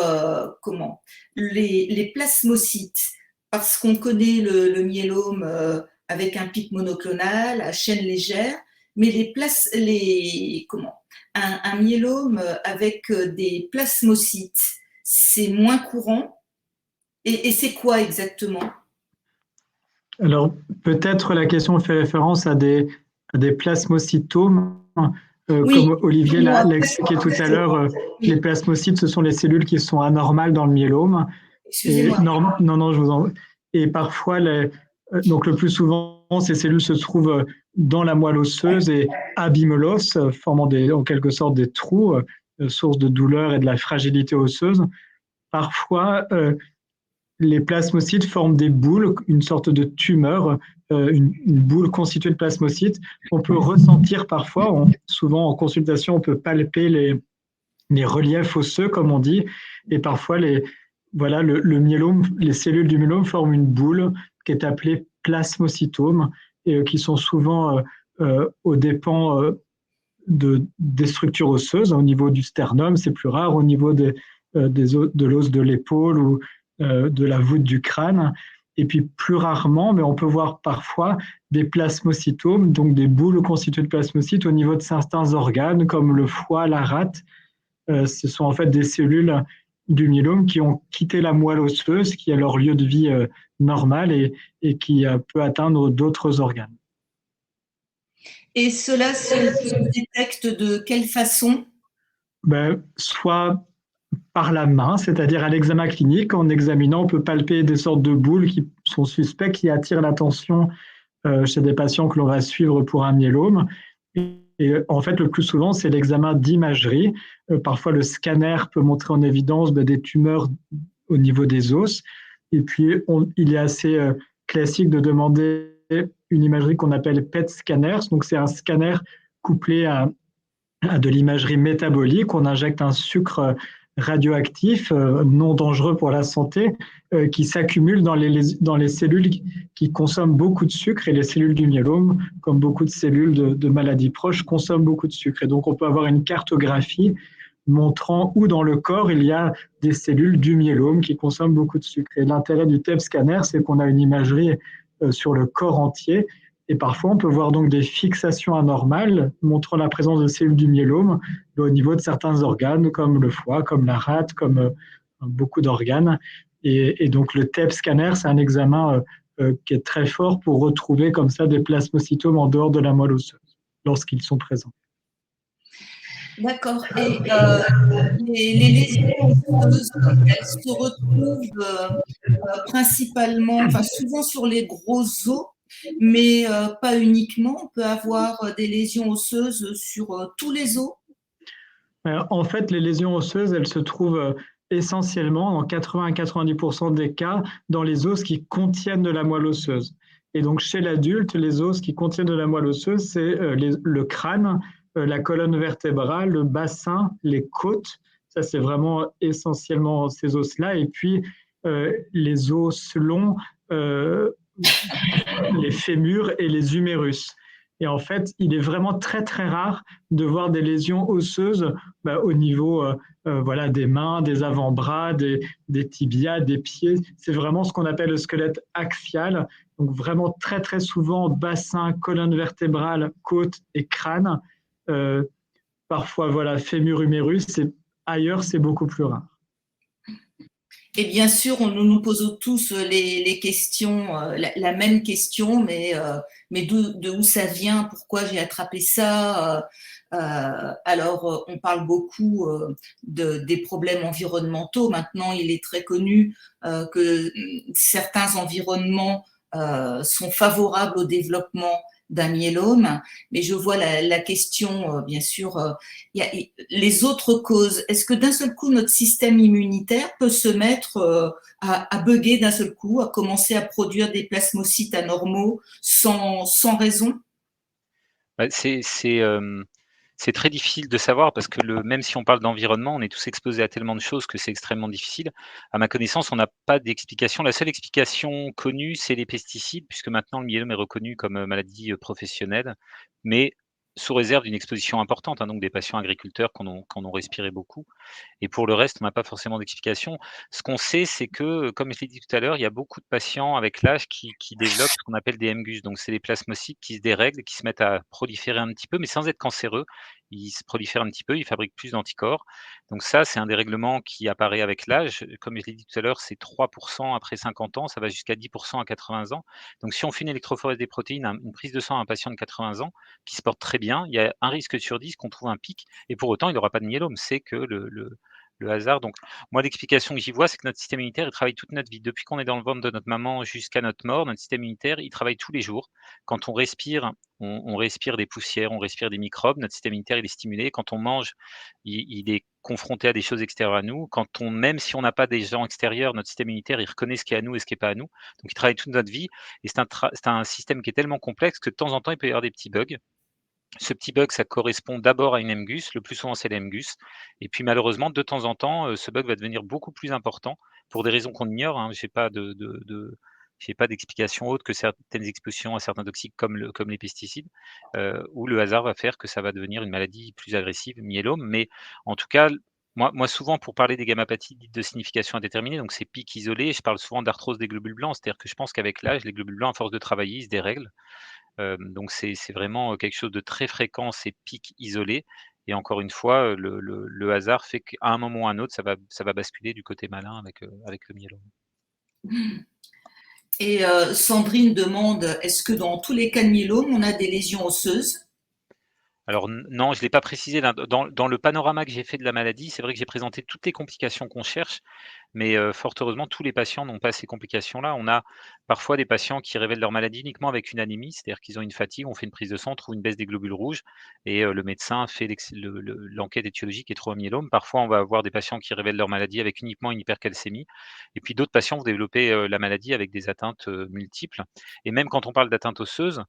les plasmocytes? Parce qu'on connaît le myélome avec un pic monoclonal à chaîne légère, mais un myélome avec des plasmocytes, c'est moins courant. Et c'est quoi exactement? Alors, peut-être la question fait référence à des plasmocytomes. Oui, comme Olivier l'a expliqué tout à l'heure, les plasmocytes, ce sont les cellules qui sont anormales dans le myélome. Excusez-moi. Non, je vous en... Et parfois, donc le plus souvent, ces cellules se trouvent dans la moelle osseuse et abîment l'os, formant en quelque sorte des trous, source de douleur et de la fragilité osseuse. Parfois, les plasmocytes forment des boules, une sorte de tumeur, une boule constituée de plasmocytes. On peut ressentir parfois, souvent en consultation, on peut palper les reliefs osseux, comme on dit, et parfois voilà, le myélome, les cellules du myélome forment une boule qui est appelée plasmocytome, et qui sont souvent aux dépens des structures osseuses. Au niveau du sternum, c'est plus rare, au niveau de l'os de l'épaule ou de la voûte du crâne. Et puis plus rarement, mais on peut voir parfois des plasmocytomes, donc des boules constituées de plasmocytes au niveau de certains organes comme le foie, la rate. Ce sont en fait des cellules du myélome qui ont quitté la moelle osseuse, qui est leur lieu de vie normal et qui peut atteindre d'autres organes. Et cela se détecte de quelle façon? Soit par la main, c'est-à-dire à l'examen clinique, en examinant, on peut palper des sortes de boules qui sont suspectes, qui attirent l'attention chez des patients que l'on va suivre pour un myélome. Et en fait, le plus souvent, c'est l'examen d'imagerie. Parfois, le scanner peut montrer en évidence des tumeurs au niveau des os. Et puis, il est assez classique de demander une imagerie qu'on appelle PET scanner. Donc, c'est un scanner couplé à de l'imagerie métabolique. On injecte un sucre radioactif, non dangereux pour la santé, qui s'accumule dans les cellules qui consomment beaucoup de sucre, et les cellules du myélome, comme beaucoup de cellules de maladies proches, consomment beaucoup de sucre. Et donc on peut avoir une cartographie montrant où dans le corps il y a des cellules du myélome qui consomment beaucoup de sucre. Et l'intérêt du TEP scanner, c'est qu'on a une imagerie sur le corps entier. Et parfois, on peut voir donc des fixations anormales montrant la présence de cellules du myélome au niveau de certains organes, comme le foie, comme la rate, comme beaucoup d'organes. Et donc, le TEP scanner, c'est un examen qui est très fort pour retrouver comme ça des plasmocytomes en dehors de la moelle osseuse, lorsqu'ils sont présents. D'accord. Et les lésions osseuses, elles se retrouvent principalement, enfin souvent sur les gros os, mais pas uniquement. On peut avoir des lésions osseuses sur tous les os. En fait, les lésions osseuses, elles se trouvent essentiellement, dans 80 à 90% des cas, dans les os qui contiennent de la moelle osseuse. Et donc, chez l'adulte, les os qui contiennent de la moelle osseuse, c'est le crâne, la colonne vertébrale, le bassin, les côtes. Ça, c'est vraiment essentiellement ces os-là. Et puis, les os longs, les fémurs et les humérus. Et en fait, il est vraiment très, très rare de voir des lésions osseuses au niveau voilà, des mains, des avant-bras, des tibias, des pieds. C'est vraiment ce qu'on appelle le squelette axial. Donc vraiment très, très souvent, bassin, colonne vertébrale, côte et crâne. Parfois, voilà, fémur, humérus. Ailleurs, c'est beaucoup plus rare. Et bien sûr, nous nous posons tous les questions, la même question, mais de où ça vient, pourquoi j'ai attrapé ça. Alors, on parle beaucoup des problèmes environnementaux. Maintenant, il est très connu que certains environnements sont favorables au développement d'un myélome, mais je vois la question, bien sûr, il y a les autres causes. Est-ce que d'un seul coup, notre système immunitaire peut se mettre à bugger d'un seul coup, à commencer à produire des plasmocytes anormaux sans raison? C'est très difficile de savoir parce que même si on parle d'environnement, on est tous exposés à tellement de choses que c'est extrêmement difficile. À ma connaissance, on n'a pas d'explication. La seule explication connue, c'est les pesticides, puisque maintenant le myélome est reconnu comme maladie professionnelle, mais sous réserve d'une exposition importante, donc des patients agriculteurs qui en ont respiré beaucoup. Et pour le reste, on n'a pas forcément d'explication. Ce qu'on sait, c'est que, comme je l'ai dit tout à l'heure, il y a beaucoup de patients avec l'âge qui développent ce qu'on appelle des MGUS. Donc, c'est les plasmocytes qui se dérèglent, qui se mettent à proliférer un petit peu, mais sans être cancéreux. Ils se prolifèrent un petit peu, ils fabriquent plus d'anticorps. Donc ça, c'est un dérèglement qui apparaît avec l'âge. Comme je l'ai dit tout à l'heure, c'est 3% après 50 ans, ça va jusqu'à 10% à 80 ans. Donc, si on fait une électrophorèse des protéines, une prise de sang à un patient de 80 ans qui se porte très bien, il y a un risque sur 10 qu'on trouve un pic, et pour autant, il n'aura pas de myélome. C'est que le hasard. Donc, moi, l'explication que j'y vois, c'est que notre système immunitaire, il travaille toute notre vie. Depuis qu'on est dans le ventre de notre maman jusqu'à notre mort, notre système immunitaire, il travaille tous les jours. Quand on respire, on respire des poussières, on respire des microbes. Notre système immunitaire, il est stimulé. Quand on mange, il est confronté à des choses extérieures à nous. Même si on n'a pas des gens extérieurs, notre système immunitaire, il reconnaît ce qui est à nous et ce qui n'est pas à nous. Donc, il travaille toute notre vie. Et c'est un système qui est tellement complexe que de temps en temps, il peut y avoir des petits bugs. Ce petit bug, ça correspond d'abord à une MGUS. Le plus souvent, c'est la MGUS. Et puis, malheureusement, de temps en temps, ce bug va devenir beaucoup plus important pour des raisons qu'on ignore. Hein. Je n'ai pas d'explication autre que certaines expositions à certains toxiques comme les pesticides, où le hasard va faire que ça va devenir une maladie plus agressive, myélome. Mais en tout cas, moi souvent, pour parler des gammapathies dites de signification indéterminée, donc ces pics isolés, je parle souvent d'arthrose des globules blancs. C'est-à-dire que je pense qu'avec l'âge, les globules blancs, à force de travailler, ils se dérèglent. Donc c'est vraiment quelque chose de très fréquent, ces pics isolés. Et encore une fois, le hasard fait qu'à un moment ou à un autre, ça va basculer du côté malin avec le myélome. Et Sandrine demande, est-ce que dans tous les cas de myélome, on a des lésions osseuses? Alors non, je ne l'ai pas précisé. Dans le panorama que j'ai fait de la maladie, c'est vrai que j'ai présenté toutes les complications qu'on cherche, mais fort heureusement, tous les patients n'ont pas ces complications-là. On a parfois des patients qui révèlent leur maladie uniquement avec une anémie, c'est-à-dire qu'ils ont une fatigue, on fait une prise de sang, on trouve une baisse des globules rouges et le médecin fait l'enquête étiologique et trouve un myélome. Parfois, on va avoir des patients qui révèlent leur maladie avec uniquement une hypercalcémie et puis d'autres patients vont développer la maladie avec des atteintes multiples. Et même quand on parle d'atteinte osseuse,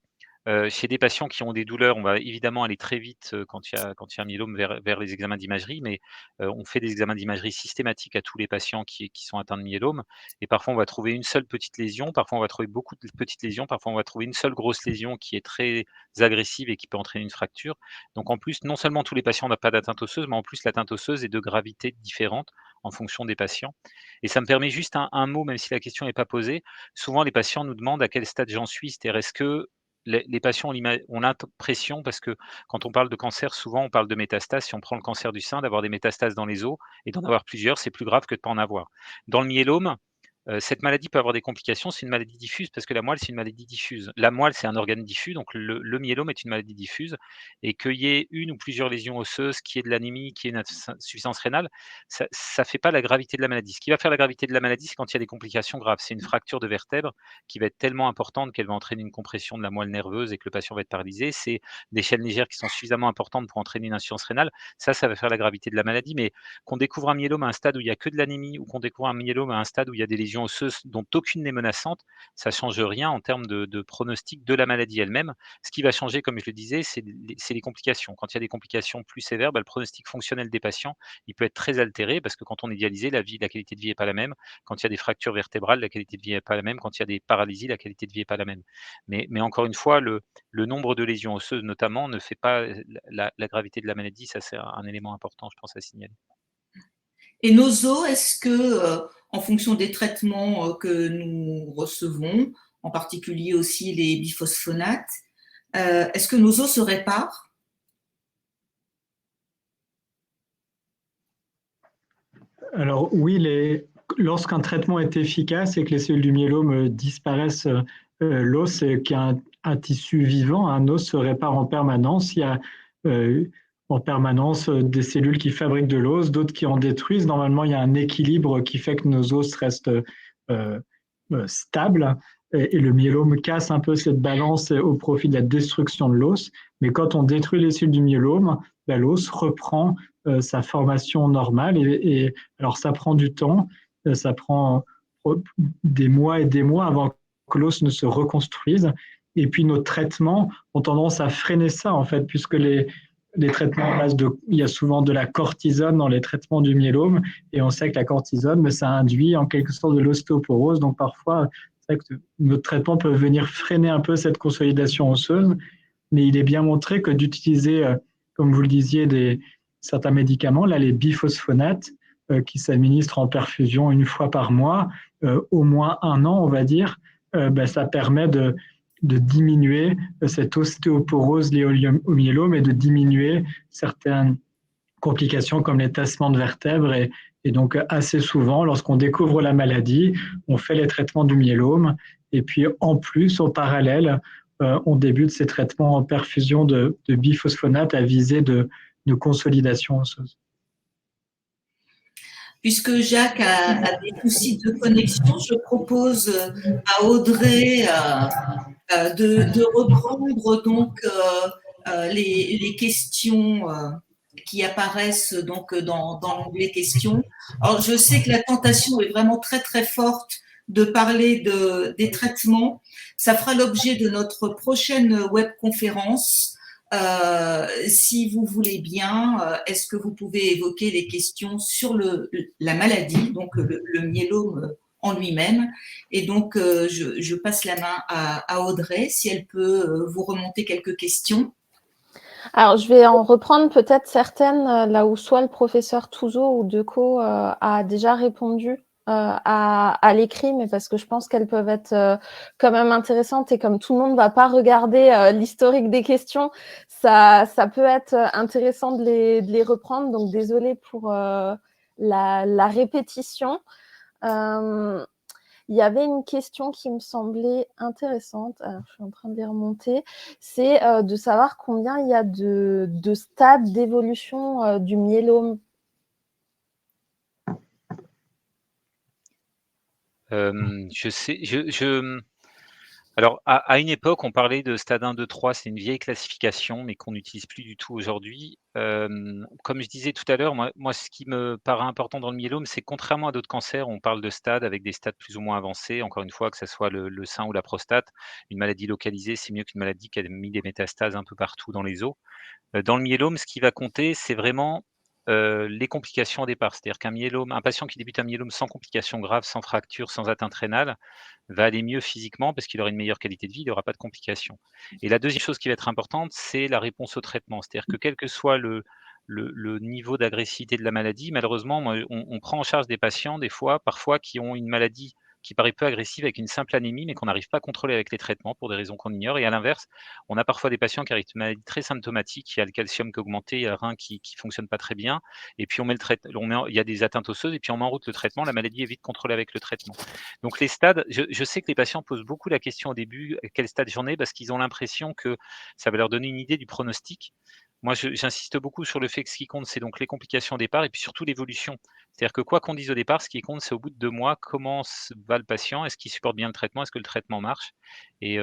chez des patients qui ont des douleurs, on va évidemment aller très vite, quand il y a un myélome vers les examens d'imagerie, mais on fait des examens d'imagerie systématiques à tous les patients qui sont atteints de myélome et parfois on va trouver une seule petite lésion, parfois on va trouver beaucoup de petites lésions, parfois on va trouver une seule grosse lésion qui est très agressive et qui peut entraîner une fracture. Donc en plus, non seulement tous les patients n'ont pas d'atteinte osseuse, mais en plus l'atteinte osseuse est de gravité différente en fonction des patients. Et ça me permet juste un mot, même si la question n'est pas posée. Souvent les patients nous demandent à quel stade j'en suis, c'est-à-dire est-ce que les patients ont l'impression, parce que quand on parle de cancer, souvent on parle de métastases. Si on prend le cancer du sein, d'avoir des métastases dans les os et d'en avoir plusieurs, c'est plus grave que de ne pas en avoir. Dans le myélome, cette maladie peut avoir des complications, c'est une maladie diffuse parce que la moelle, c'est une maladie diffuse. La moelle, c'est un organe diffus, donc le myélome est une maladie diffuse et qu'il y ait une ou plusieurs lésions osseuses, qu'il y ait de l'anémie, qu'il y ait une insuffisance rénale, ça ne fait pas la gravité de la maladie. Ce qui va faire la gravité de la maladie, c'est quand il y a des complications graves. C'est une fracture de vertèbre qui va être tellement importante qu'elle va entraîner une compression de la moelle nerveuse et que le patient va être paralysé. C'est des chaînes légères qui sont suffisamment importantes pour entraîner une insuffisance rénale. Ça va faire la gravité de la maladie, mais qu'on découvre un myélome à un stade où il n'y a que de l'anémie ou qu'on découvre un myélome à un stade où il y a des lésions osseuses dont aucune n'est menaçante, ça ne change rien en termes de pronostic de la maladie elle-même. Ce qui va changer, comme je le disais, c'est les complications. Quand il y a des complications plus sévères, le pronostic fonctionnel des patients, il peut être très altéré parce que quand on est dialysé, la qualité de vie n'est pas la même. Quand il y a des fractures vertébrales, la qualité de vie n'est pas la même. Quand il y a des paralysies, la qualité de vie n'est pas la même. Mais encore une fois, le nombre de lésions osseuses notamment ne fait pas la gravité de la maladie. Ça, c'est un élément important, je pense, à signaler. Et nos os, est-ce que, en fonction des traitements que nous recevons, en particulier aussi les biphosphonates, est-ce que nos os se réparent? Alors oui, lorsqu'un traitement est efficace et que les cellules du myélome disparaissent, l'os, qui est un tissu vivant, un os se répare en permanence. Il y a en permanence des cellules qui fabriquent de l'os, d'autres qui en détruisent. Normalement, il y a un équilibre qui fait que nos os restent stables et le myélome casse un peu cette balance au profit de la destruction de l'os. Mais quand on détruit les cellules du myélome, l'os reprend sa formation normale et alors ça prend du temps, ça prend des mois et des mois avant que l'os ne se reconstruise. Et puis nos traitements ont tendance à freiner ça en fait, puisque les traitements à base il y a souvent de la cortisone dans les traitements du myélome et on sait que la cortisone, mais ça induit en quelque sorte de l'ostéoporose. Donc parfois, c'est vrai que notre traitement peut venir freiner un peu cette consolidation osseuse, mais il est bien montré que d'utiliser, comme vous le disiez, certains médicaments, là les biphosphonates, qui s'administrent en perfusion une fois par mois, au moins 1 an, on va dire, ça permet de diminuer cette ostéoporose liée au myélome et de diminuer certaines complications comme les tassements de vertèbres. Et donc, assez souvent, lorsqu'on découvre la maladie, on fait les traitements du myélome. Et puis, en plus, au parallèle, on débute ces traitements en perfusion de biphosphonate à visée de consolidation osseuse. Puisque Jacques a des soucis de connexion, je propose à Audrey de reprendre donc les questions qui apparaissent donc dans l'onglet questions. Alors, je sais que la tentation est vraiment très, très forte de parler des traitements. Ça fera l'objet de notre prochaine webconférence. Si vous voulez bien, est-ce que vous pouvez évoquer les questions sur la maladie, donc le myélome en lui-même. Et donc, je passe la main à Audrey, si elle peut vous remonter quelques questions. Alors, je vais en reprendre peut-être certaines là où soit le professeur Touzeau ou Decaux a déjà répondu à l'écrit, mais parce que je pense qu'elles peuvent être quand même intéressantes et comme tout le monde ne va pas regarder l'historique des questions, ça peut être intéressant de les reprendre. Donc, désolée pour la répétition. Il y avait une question qui me semblait intéressante, alors je suis en train de les remonter, c'est de savoir combien il y a de stades d'évolution du myélome. Alors, à une époque, on parlait de stade 1, 2, 3, c'est une vieille classification, mais qu'on n'utilise plus du tout aujourd'hui. Comme je disais tout à l'heure, moi, ce qui me paraît important dans le myélome, c'est contrairement à d'autres cancers, on parle de stades avec des stades plus ou moins avancés. Encore une fois, que ce soit le sein ou la prostate, une maladie localisée, c'est mieux qu'une maladie qui a mis des métastases un peu partout dans les os. Dans le myélome, ce qui va compter, c'est vraiment les complications au départ. C'est-à-dire un patient qui débute un myélome sans complications graves, sans fracture, sans atteinte rénale, va aller mieux physiquement parce qu'il aura une meilleure qualité de vie, il n'aura pas de complications. Et la deuxième chose qui va être importante, c'est la réponse au traitement. C'est-à-dire que quel que soit le niveau d'agressivité de la maladie, malheureusement, on prend en charge des patients, parfois, qui ont une maladie qui paraît peu agressive avec une simple anémie, mais qu'on n'arrive pas à contrôler avec les traitements pour des raisons qu'on ignore. Et à l'inverse, on a parfois des patients qui arrivent avec une maladie très symptomatique, il y a le calcium qui est augmenté, il y a le rein qui fonctionne pas très bien, et puis il y a des atteintes osseuses, et puis on met en route le traitement, la maladie est vite contrôlée avec le traitement. Donc les stades, je sais que les patients posent beaucoup la question au début, quel stade j'en ai, parce qu'ils ont l'impression que ça va leur donner une idée du pronostic. Moi, j'insiste beaucoup sur le fait que ce qui compte, c'est donc les complications au départ et puis surtout l'évolution. C'est-à-dire que quoi qu'on dise au départ, ce qui compte, c'est au bout de 2 mois, comment va le patient? Est-ce qu'il supporte bien le traitement? Est-ce que le traitement marche? Et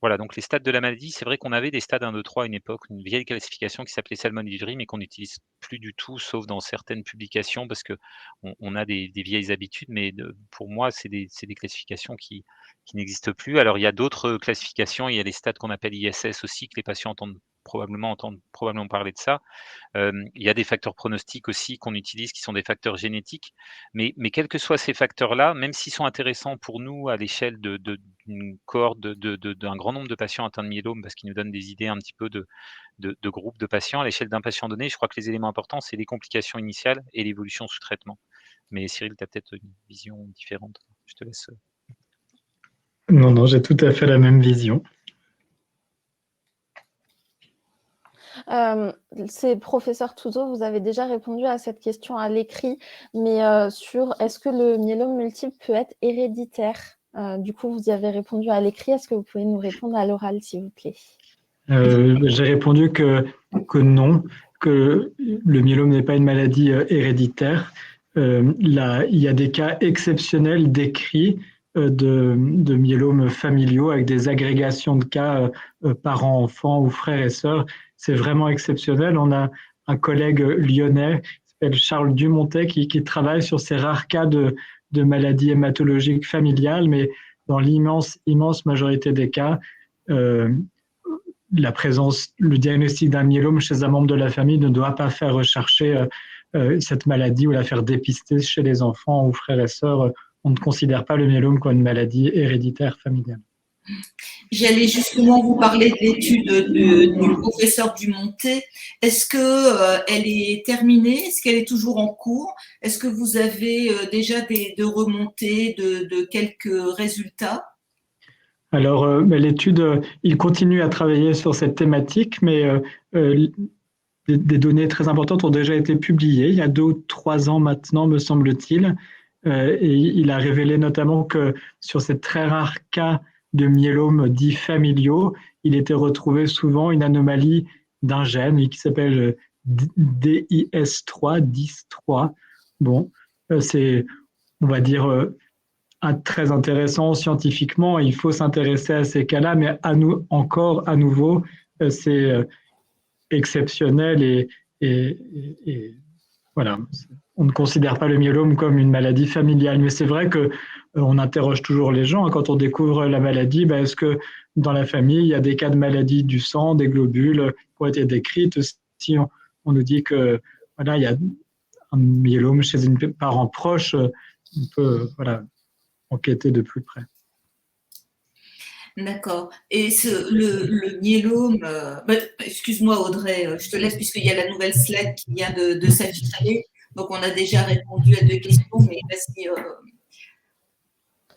voilà, donc les stades de la maladie, c'est vrai qu'on avait des stades 1, 2, 3 à une époque, une vieille classification qui s'appelait Salmon-Udry, mais qu'on n'utilise plus du tout, sauf dans certaines publications, parce qu'on a des vieilles habitudes, mais pour moi, c'est des classifications qui n'existent plus. Alors, il y a d'autres classifications, il y a les stades qu'on appelle ISS aussi, que les patients entendent probablement parler de ça. Il y a des facteurs pronostiques aussi qu'on utilise, qui sont des facteurs génétiques. Mais quels que soient ces facteurs-là, même s'ils sont intéressants pour nous à l'échelle d'une cohorte d'un grand nombre de patients atteints de myélome, parce qu'ils nous donnent des idées un petit peu de groupes de patients, à l'échelle d'un patient donné, je crois que les éléments importants, c'est les complications initiales et l'évolution sous traitement. Mais Cyril, tu as peut-être une vision différente. Je te laisse. Non, j'ai tout à fait la même vision. C'est professeur Touzeau, vous avez déjà répondu à cette question à l'écrit, mais sur est-ce que le myélome multiple peut être héréditaire? Du coup, vous y avez répondu à l'écrit. Est-ce que vous pouvez nous répondre à l'oral, s'il vous plaît? J'ai répondu que non, que le myélome n'est pas une maladie héréditaire. Il y a des cas exceptionnels décrits de myélomes familiaux avec des agrégations de cas parents-enfants ou frères et sœurs. C'est vraiment exceptionnel. On a un collègue lyonnais qui s'appelle Charles Dumontet qui travaille sur ces rares cas de maladies hématologiques familiales, mais dans l'immense majorité des cas, le diagnostic d'un myélome chez un membre de la famille ne doit pas faire rechercher cette maladie ou la faire dépister chez les enfants ou frères et sœurs. On ne considère pas le myélome comme une maladie héréditaire familiale. J'allais justement vous parler de l'étude du professeur Dumontet. Est-ce qu'elle est terminée? Est-ce qu'elle est toujours en cours? Est-ce que vous avez déjà de remontées de quelques résultats? Alors, l'étude, il continue à travailler sur cette thématique, mais des données très importantes ont déjà été publiées il y a 2 ou 3 ans maintenant, me semble-t-il. Et il a révélé notamment que sur ces très rares cas de myélomes dits familiaux, il était retrouvé souvent une anomalie d'un gène qui s'appelle DIS3, DIS3. Bon, c'est, on va dire, très intéressant scientifiquement. Il faut s'intéresser à ces cas-là, mais à nouveau, c'est exceptionnel et voilà, on ne considère pas le myélome comme une maladie familiale, mais c'est vrai que on interroge toujours les gens quand on découvre la maladie. Est-ce que dans la famille, il y a des cas de maladie du sang, des globules qui ont été décrites? Si on nous dit que voilà, il y a un myélome chez un parent proche, on peut enquêter de plus près. D'accord. Et le myélome, excuse-moi Audrey, je te laisse puisqu'il y a la nouvelle slide qui vient de s'afficher. Donc on a déjà répondu à 2 questions, mais vas-y,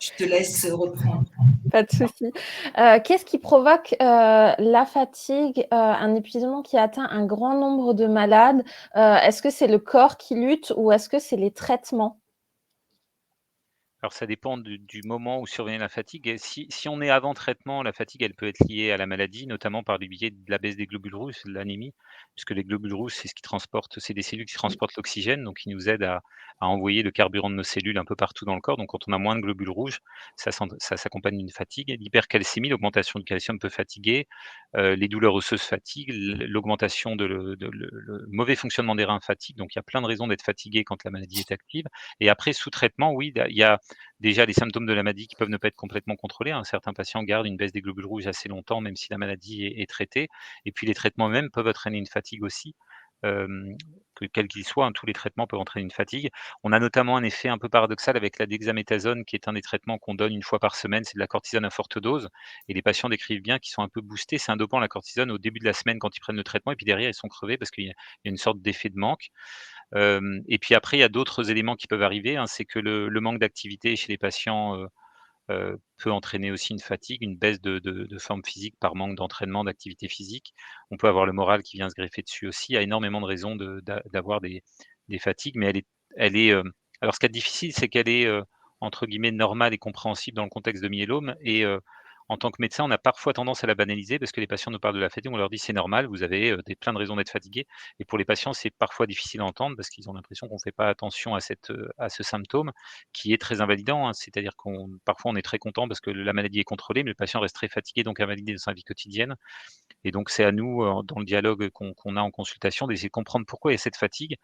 je te laisse reprendre. Pas de souci. Qu'est-ce qui provoque la fatigue, un épuisement qui atteint un grand nombre de malades? Est-ce que c'est le corps qui lutte ou est-ce que c'est les traitements? Alors ça dépend du moment où survient la fatigue et si on est avant traitement, la fatigue, elle peut être liée à la maladie, notamment par le biais de la baisse des globules rouges, de l'anémie, puisque les globules rouges, c'est des cellules qui transportent l'oxygène, donc qui nous aident à envoyer le carburant de nos cellules un peu partout dans le corps. Donc quand on a moins de globules rouges, ça s'accompagne d'une fatigue. L'hypercalcémie, l'augmentation du calcium peut fatiguer, les douleurs osseuses fatiguent, l'augmentation le mauvais fonctionnement des reins fatigue. Donc il y a plein de raisons d'être fatigué quand la maladie est active. Et après, sous traitement, oui, il y a déjà les symptômes de la maladie qui peuvent ne pas être complètement contrôlés, hein. Certains patients gardent une baisse des globules rouges assez longtemps, même si la maladie est traitée. Et puis les traitements eux-mêmes peuvent entraîner une fatigue aussi, quel qu'il soit, hein, tous les traitements peuvent entraîner une fatigue. On a notamment un effet un peu paradoxal avec la dexaméthasone, qui est un des traitements qu'on donne 1 fois par semaine. C'est de la cortisone à forte dose et les patients décrivent bien qu'ils sont un peu boostés. C'est un dopant, la cortisone, au début de la semaine quand ils prennent le traitement et puis derrière, ils sont crevés parce qu'il y a une sorte d'effet de manque. Et puis après, il y a d'autres éléments qui peuvent arriver, hein. C'est que le manque d'activité chez les patients, peut entraîner aussi une fatigue, une baisse de forme physique par manque d'entraînement, d'activité physique. On peut avoir le moral qui vient se greffer dessus aussi. Il y a énormément de raisons d'avoir des fatigues, mais alors ce qui est difficile, c'est qu'elle est, entre guillemets «normale et compréhensible» dans le contexte de myélome et en tant que médecin, on a parfois tendance à la banaliser parce que les patients nous parlent de la fatigue, on leur dit: «C'est normal, vous avez, plein de raisons d'être fatigué» et pour les patients, c'est parfois difficile à entendre parce qu'ils ont l'impression qu'on ne fait pas attention à ce symptôme qui est très invalidant, hein. C'est-à-dire parfois on est très content parce que la maladie est contrôlée, mais le patient reste très fatigué, donc invalidé dans sa vie quotidienne et donc c'est à nous, dans le dialogue qu'on a en consultation, d'essayer de comprendre pourquoi il y a cette fatigue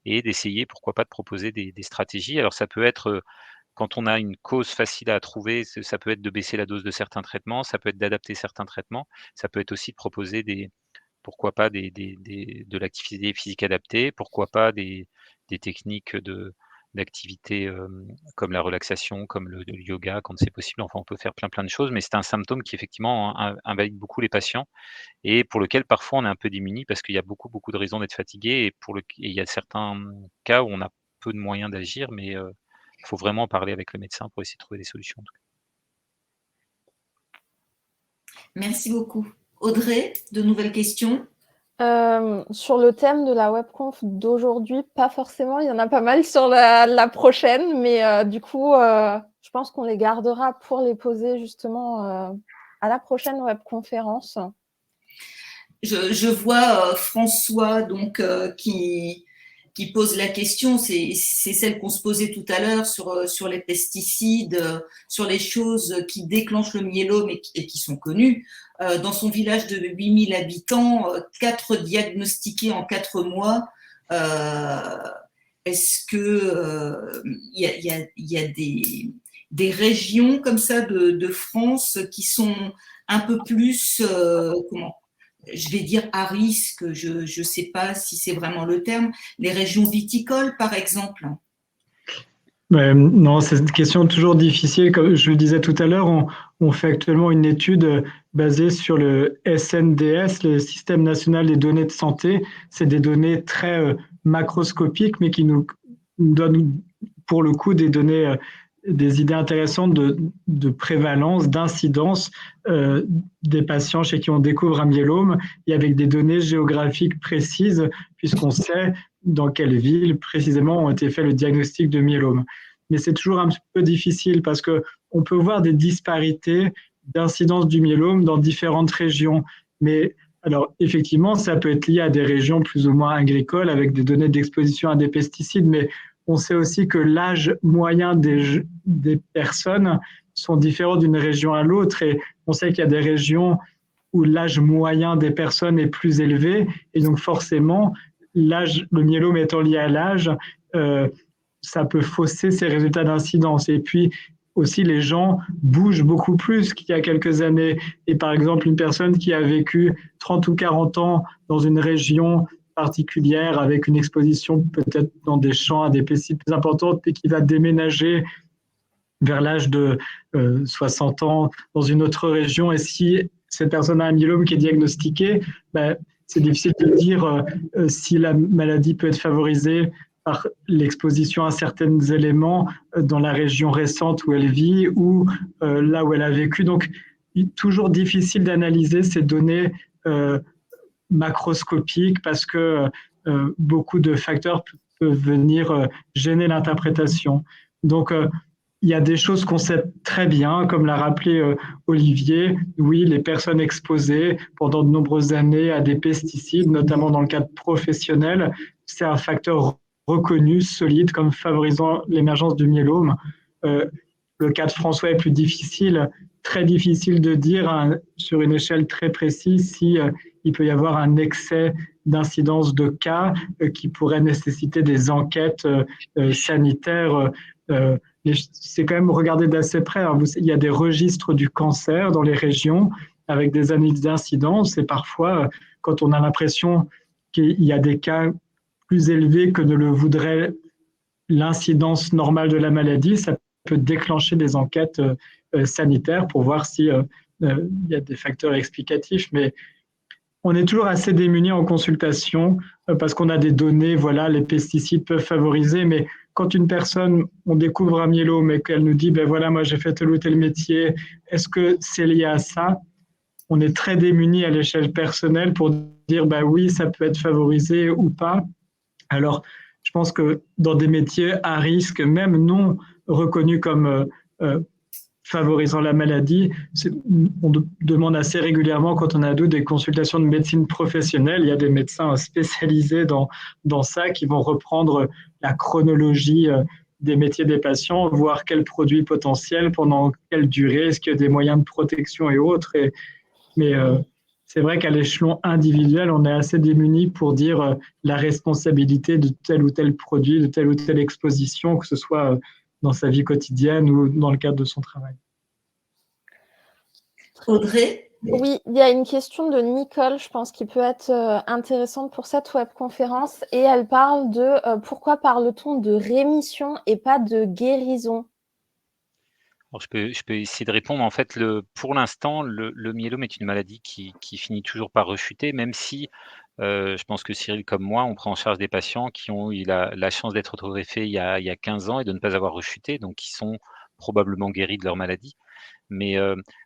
et d'essayer, pourquoi pas, de proposer des stratégies. Alors ça peut être, quand on a une cause facile à trouver, ça peut être de baisser la dose de certains traitements, ça peut être d'adapter certains traitements, ça peut être aussi de proposer pourquoi pas de l'activité physique adaptée, pourquoi pas des techniques d'activité, comme la relaxation, comme le yoga quand c'est possible. Enfin, on peut faire plein de choses, mais c'est un symptôme qui effectivement invalide beaucoup les patients et pour lequel parfois on est un peu démuni parce qu'il y a beaucoup de raisons d'être fatigué et il y a certains cas où on a peu de moyens d'agir, mais il faut vraiment en parler avec le médecin pour essayer de trouver des solutions, en tout cas. Merci beaucoup. Audrey, de nouvelles questions? Sur le thème de la webconf d'aujourd'hui, pas forcément. Il y en a pas mal sur la prochaine, mais du coup, je pense qu'on les gardera pour les poser justement à la prochaine webconférence. Je vois François donc qui pose la question, c'est celle qu'on se posait tout à l'heure sur les pesticides, sur les choses qui déclenchent le myélome et qui sont connues. Dans son village de 8000 habitants, 4 diagnostiqués en 4 mois. Est-ce que y a des régions comme ça de France qui sont un peu plus, je vais dire à risque, je ne sais pas si c'est vraiment le terme, les régions viticoles par exemple? Non, c'est une question toujours difficile. Comme je le disais tout à l'heure, on fait actuellement une étude basée sur le SNDS, le Système national des données de santé. C'est des données très macroscopiques, mais qui nous donnent pour le coup des données, des idées intéressantes de prévalence, d'incidence des patients chez qui on découvre un myélome et avec des données géographiques précises, puisqu'on sait dans quelle ville précisément ont été fait le diagnostic de myélome. Mais c'est toujours un peu difficile parce qu'on peut voir des disparités d'incidence du myélome dans différentes régions. Mais alors, effectivement, ça peut être lié à des régions plus ou moins agricoles avec des données d'exposition à des pesticides, mais on sait aussi que l'âge moyen des personnes sont différents d'une région à l'autre et on sait qu'il y a des régions où l'âge moyen des personnes est plus élevé et donc forcément, l'âge, le myélome étant lié à l'âge, ça peut fausser ces résultats d'incidence. Et puis aussi, les gens bougent beaucoup plus qu'il y a quelques années. Et par exemple, une personne qui a vécu 30 ou 40 ans dans une région particulière avec une exposition peut-être dans des champs à des pesticides plus importantes et qui va déménager vers l'âge de 60 ans dans une autre région, et si cette personne a un myélome qui est diagnostiqué, c'est difficile de dire si la maladie peut être favorisée par l'exposition à certains éléments dans la région récente où elle vit ou là où elle a vécu. Donc, toujours difficile d'analyser ces données macroscopiques parce que beaucoup de facteurs peuvent venir gêner l'interprétation. Donc, il y a des choses qu'on sait très bien, comme l'a rappelé Olivier. Oui, les personnes exposées pendant de nombreuses années à des pesticides, notamment dans le cadre professionnel, c'est un facteur reconnu, solide, comme favorisant l'émergence du myélome. Le cas de François est plus difficile, très difficile de dire sur une échelle très précise si il peut y avoir un excès d'incidence de cas qui pourrait nécessiter des enquêtes sanitaires. C'est quand même regarder d'assez près. Il y a des registres du cancer dans les régions avec des années d'incidence et parfois, quand on a l'impression qu'il y a des cas plus élevés que ne le voudrait l'incidence normale de la maladie, ça peut déclencher des enquêtes sanitaires pour voir s'il y a des facteurs explicatifs. Mais on est toujours assez démunis en consultation parce qu'on a des données, voilà, les pesticides peuvent favoriser, mais quand une personne, on découvre un myélome et qu'elle nous dit, ben voilà, moi j'ai fait tel ou tel métier, est-ce que c'est lié à ça? On est très démunis à l'échelle personnelle pour dire, ben oui, ça peut être favorisé ou pas. Alors, je pense que dans des métiers à risque, même non reconnus comme favorisant la maladie, on demande assez régulièrement, quand on a des consultations de médecine professionnelle. Il y a des médecins spécialisés dans ça qui vont reprendre la chronologie des métiers des patients, voir quels produits potentiels, pendant quelle durée, est-ce qu'il y a des moyens de protection et autres. Mais c'est vrai qu'à l'échelon individuel, on est assez démunis pour dire la responsabilité de tel ou tel produit, de telle ou telle exposition, que ce soit dans sa vie quotidienne ou dans le cadre de son travail. Audrey? Oui, il y a une question de Nicole, je pense, qui peut être intéressante pour cette webconférence, et elle parle de pourquoi parle-t-on de rémission et pas de guérison? Alors je peux essayer de répondre. En fait, pour l'instant, le myélome est une maladie qui finit toujours par rechuter, même si je pense que Cyril, comme moi, on prend en charge des patients qui ont eu la chance d'être autogreffés il y a 15 ans et de ne pas avoir rechuté, donc qui sont probablement guéris de leur maladie. Mais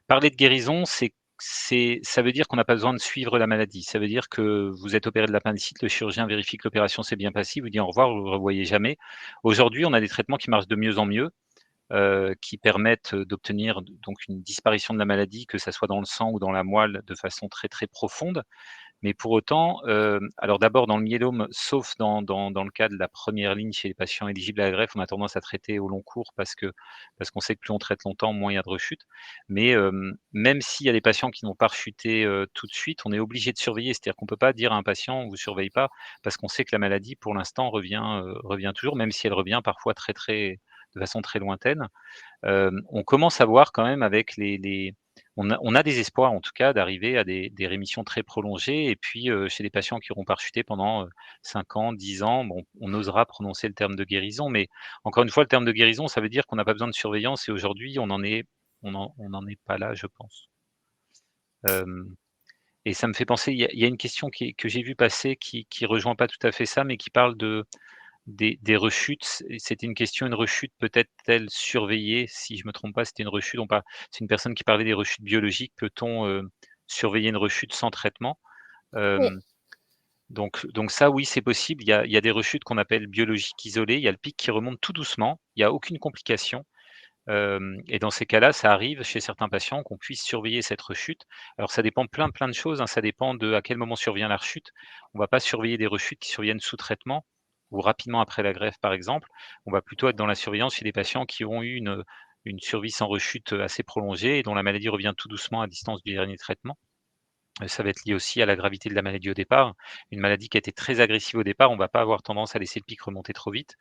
parler de guérison, ça veut dire qu'on n'a pas besoin de suivre la maladie. Ça veut dire que vous êtes opéré de l'appendicite, le chirurgien vérifie que l'opération s'est bien passée, vous dit au revoir, vous ne le revoyez jamais. Aujourd'hui, on a des traitements qui marchent de mieux en mieux, qui permettent d'obtenir donc une disparition de la maladie, que ça soit dans le sang ou dans la moelle, de façon très, très profonde. Mais pour autant, alors d'abord dans le myélome, sauf dans le cas de la première ligne chez les patients éligibles à la greffe, on a tendance à traiter au long cours parce qu'on sait que plus on traite longtemps, moins il y a de rechute. Mais même s'il y a des patients qui n'ont pas rechuté tout de suite, on est obligé de surveiller. C'est-à-dire qu'on ne peut pas dire à un patient: «On vous surveille pas», parce qu'on sait que la maladie pour l'instant revient toujours, même si elle revient parfois de façon très lointaine. On commence à voir quand même avec on a des espoirs en tout cas d'arriver à des rémissions très prolongées, et puis, chez des patients qui auront pas rechuté pendant, 5 ans, 10 ans, bon, on osera prononcer le terme de guérison, mais encore une fois, le terme de guérison, ça veut dire qu'on n'a pas besoin de surveillance, et aujourd'hui, on n'en est pas là, je pense. Et ça me fait penser, il y a une question que j'ai vue passer qui rejoint pas tout à fait ça, mais qui parle des rechutes. C'était une question, une rechute peut-être-elle surveillée? Si je me trompe pas, c'était une rechute, c'est une personne qui parlait des rechutes biologiques. Peut-on, surveiller une rechute sans traitement? Oui. Donc ça, oui, c'est possible. Il y a des rechutes qu'on appelle biologiques isolées. Il y a le pic qui remonte tout doucement, il y a aucune complication, et dans ces cas-là, ça arrive chez certains patients qu'on puisse surveiller cette rechute. Alors ça dépend plein de choses, hein. Ça dépend de à quel moment survient la rechute. On va pas surveiller des rechutes qui surviennent sous traitement ou rapidement après la greffe, par exemple. On va plutôt être dans la surveillance chez des patients qui ont eu une survie sans rechute assez prolongée et dont la maladie revient tout doucement à distance du dernier traitement. Ça va être lié aussi à la gravité de la maladie au départ. Une maladie qui a été très agressive au départ, on va pas avoir tendance à laisser le pic remonter trop vite.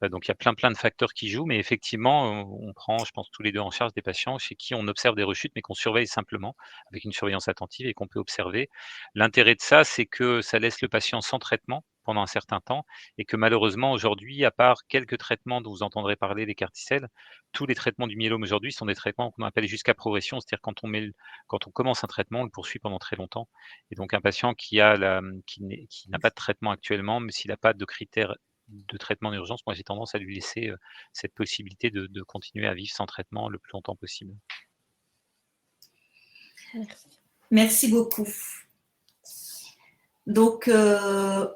Donc il y a plein de facteurs qui jouent, mais effectivement, on prend, je pense, tous les 2 en charge des patients chez qui on observe des rechutes, mais qu'on surveille simplement avec une surveillance attentive et qu'on peut observer. L'intérêt de ça, c'est que ça laisse le patient sans traitement pendant un certain temps et que malheureusement aujourd'hui, à part quelques traitements dont vous entendrez parler, les Carticell, tous les traitements du myélome aujourd'hui sont des traitements qu'on appelle jusqu'à progression. C'est-à-dire quand on commence un traitement, on le poursuit pendant très longtemps et donc un patient qui n'a pas de traitement actuellement, mais s'il n'a pas de critères de traitement d'urgence, moi j'ai tendance à lui laisser cette possibilité de continuer à vivre sans traitement le plus longtemps possible. Merci. Merci beaucoup. Donc,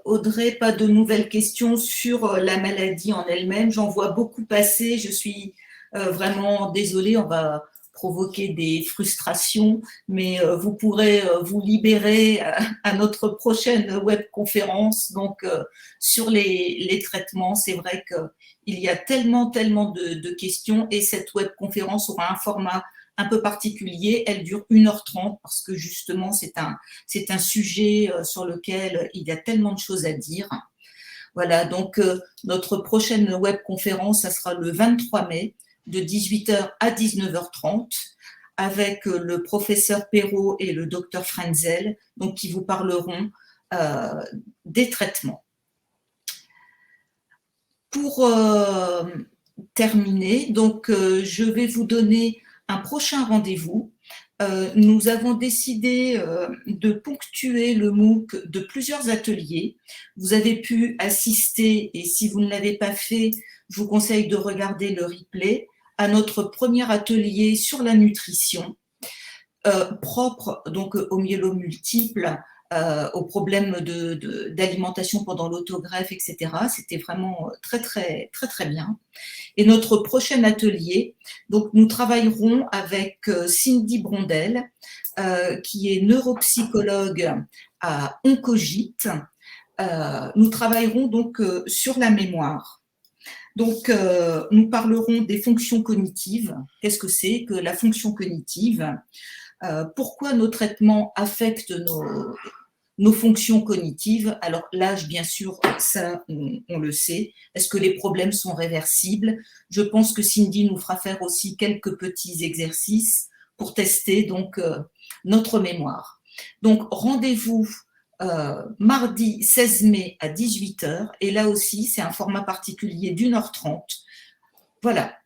Audrey, pas de nouvelles questions sur la maladie en elle-même. J'en vois beaucoup passer. Je suis vraiment désolée. On va provoquer des frustrations, mais vous pourrez vous libérer à notre prochaine webconférence. Donc, sur les traitements, c'est vrai qu'il y a tellement de questions et cette webconférence aura un format un peu particulier. Elle dure 1h30 parce que justement, c'est un sujet sur lequel il y a tellement de choses à dire. Voilà, donc notre prochaine webconférence, ça sera le 23 mai de 18h à 19h30 avec le professeur Perrault et le docteur Frenzel, donc qui vous parleront des traitements. Pour terminer, donc je vais vous donner un prochain rendez-vous. Nous avons décidé de ponctuer le MOOC de plusieurs ateliers. Vous avez pu assister, et si vous ne l'avez pas fait, je vous conseille de regarder le replay, à notre premier atelier sur la nutrition, propre donc aux myélomes multiples, aux problèmes d'alimentation pendant l'autogreffe, etc. C'était vraiment très bien. Et notre prochain atelier, donc nous travaillerons avec Cindy Brondel, qui est neuropsychologue à Oncogite. Nous travaillerons donc sur la mémoire. Donc, nous parlerons des fonctions cognitives. Qu'est-ce que c'est que la fonction cognitive ? Pourquoi nos traitements affectent nos fonctions cognitives? Alors l'âge, bien sûr, ça, on le sait. Est-ce que les problèmes sont réversibles? Je pense que Cindy nous fera faire aussi quelques petits exercices pour tester donc notre mémoire. Donc, rendez-vous mardi 16 mai à 18h. Et là aussi, c'est un format particulier d'1h30. Voilà.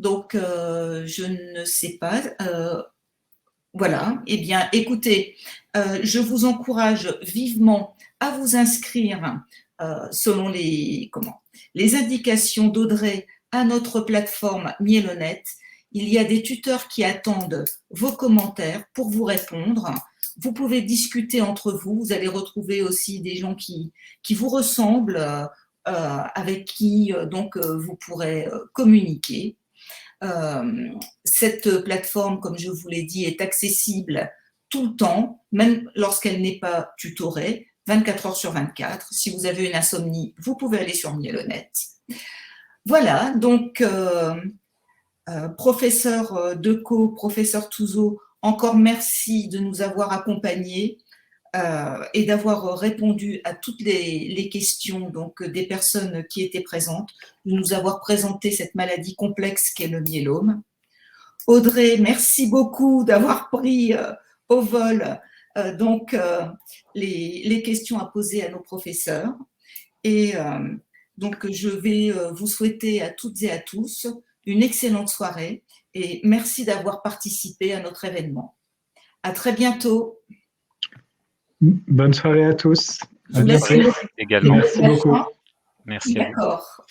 Donc, je ne sais pas. Voilà. Eh bien, écoutez, je vous encourage vivement à vous inscrire selon les indications d'Audrey à notre plateforme Myélonet. Il y a des tuteurs qui attendent vos commentaires pour vous répondre. Vous pouvez discuter entre vous. Vous allez retrouver aussi des gens qui vous ressemblent, avec qui donc vous pourrez communiquer. Cette plateforme, comme je vous l'ai dit, est accessible tout le temps, même lorsqu'elle n'est pas tutorée, 24 heures sur 24. Si vous avez une insomnie, vous pouvez aller sur Myélonet. Voilà, donc professeur Decaux, professeur Touzeau, encore merci de nous avoir accompagnés et d'avoir répondu à toutes les questions donc, des personnes qui étaient présentes, de nous avoir présenté cette maladie complexe qu'est le myélome. Audrey, merci beaucoup d'avoir pris au vol donc les questions à poser à nos professeurs. Et donc, je vais vous souhaiter à toutes et à tous une excellente soirée et merci d'avoir participé à notre événement. À très bientôt. Bonne soirée à tous. Je vous laisse également. Merci beaucoup. Merci à vous. D'accord.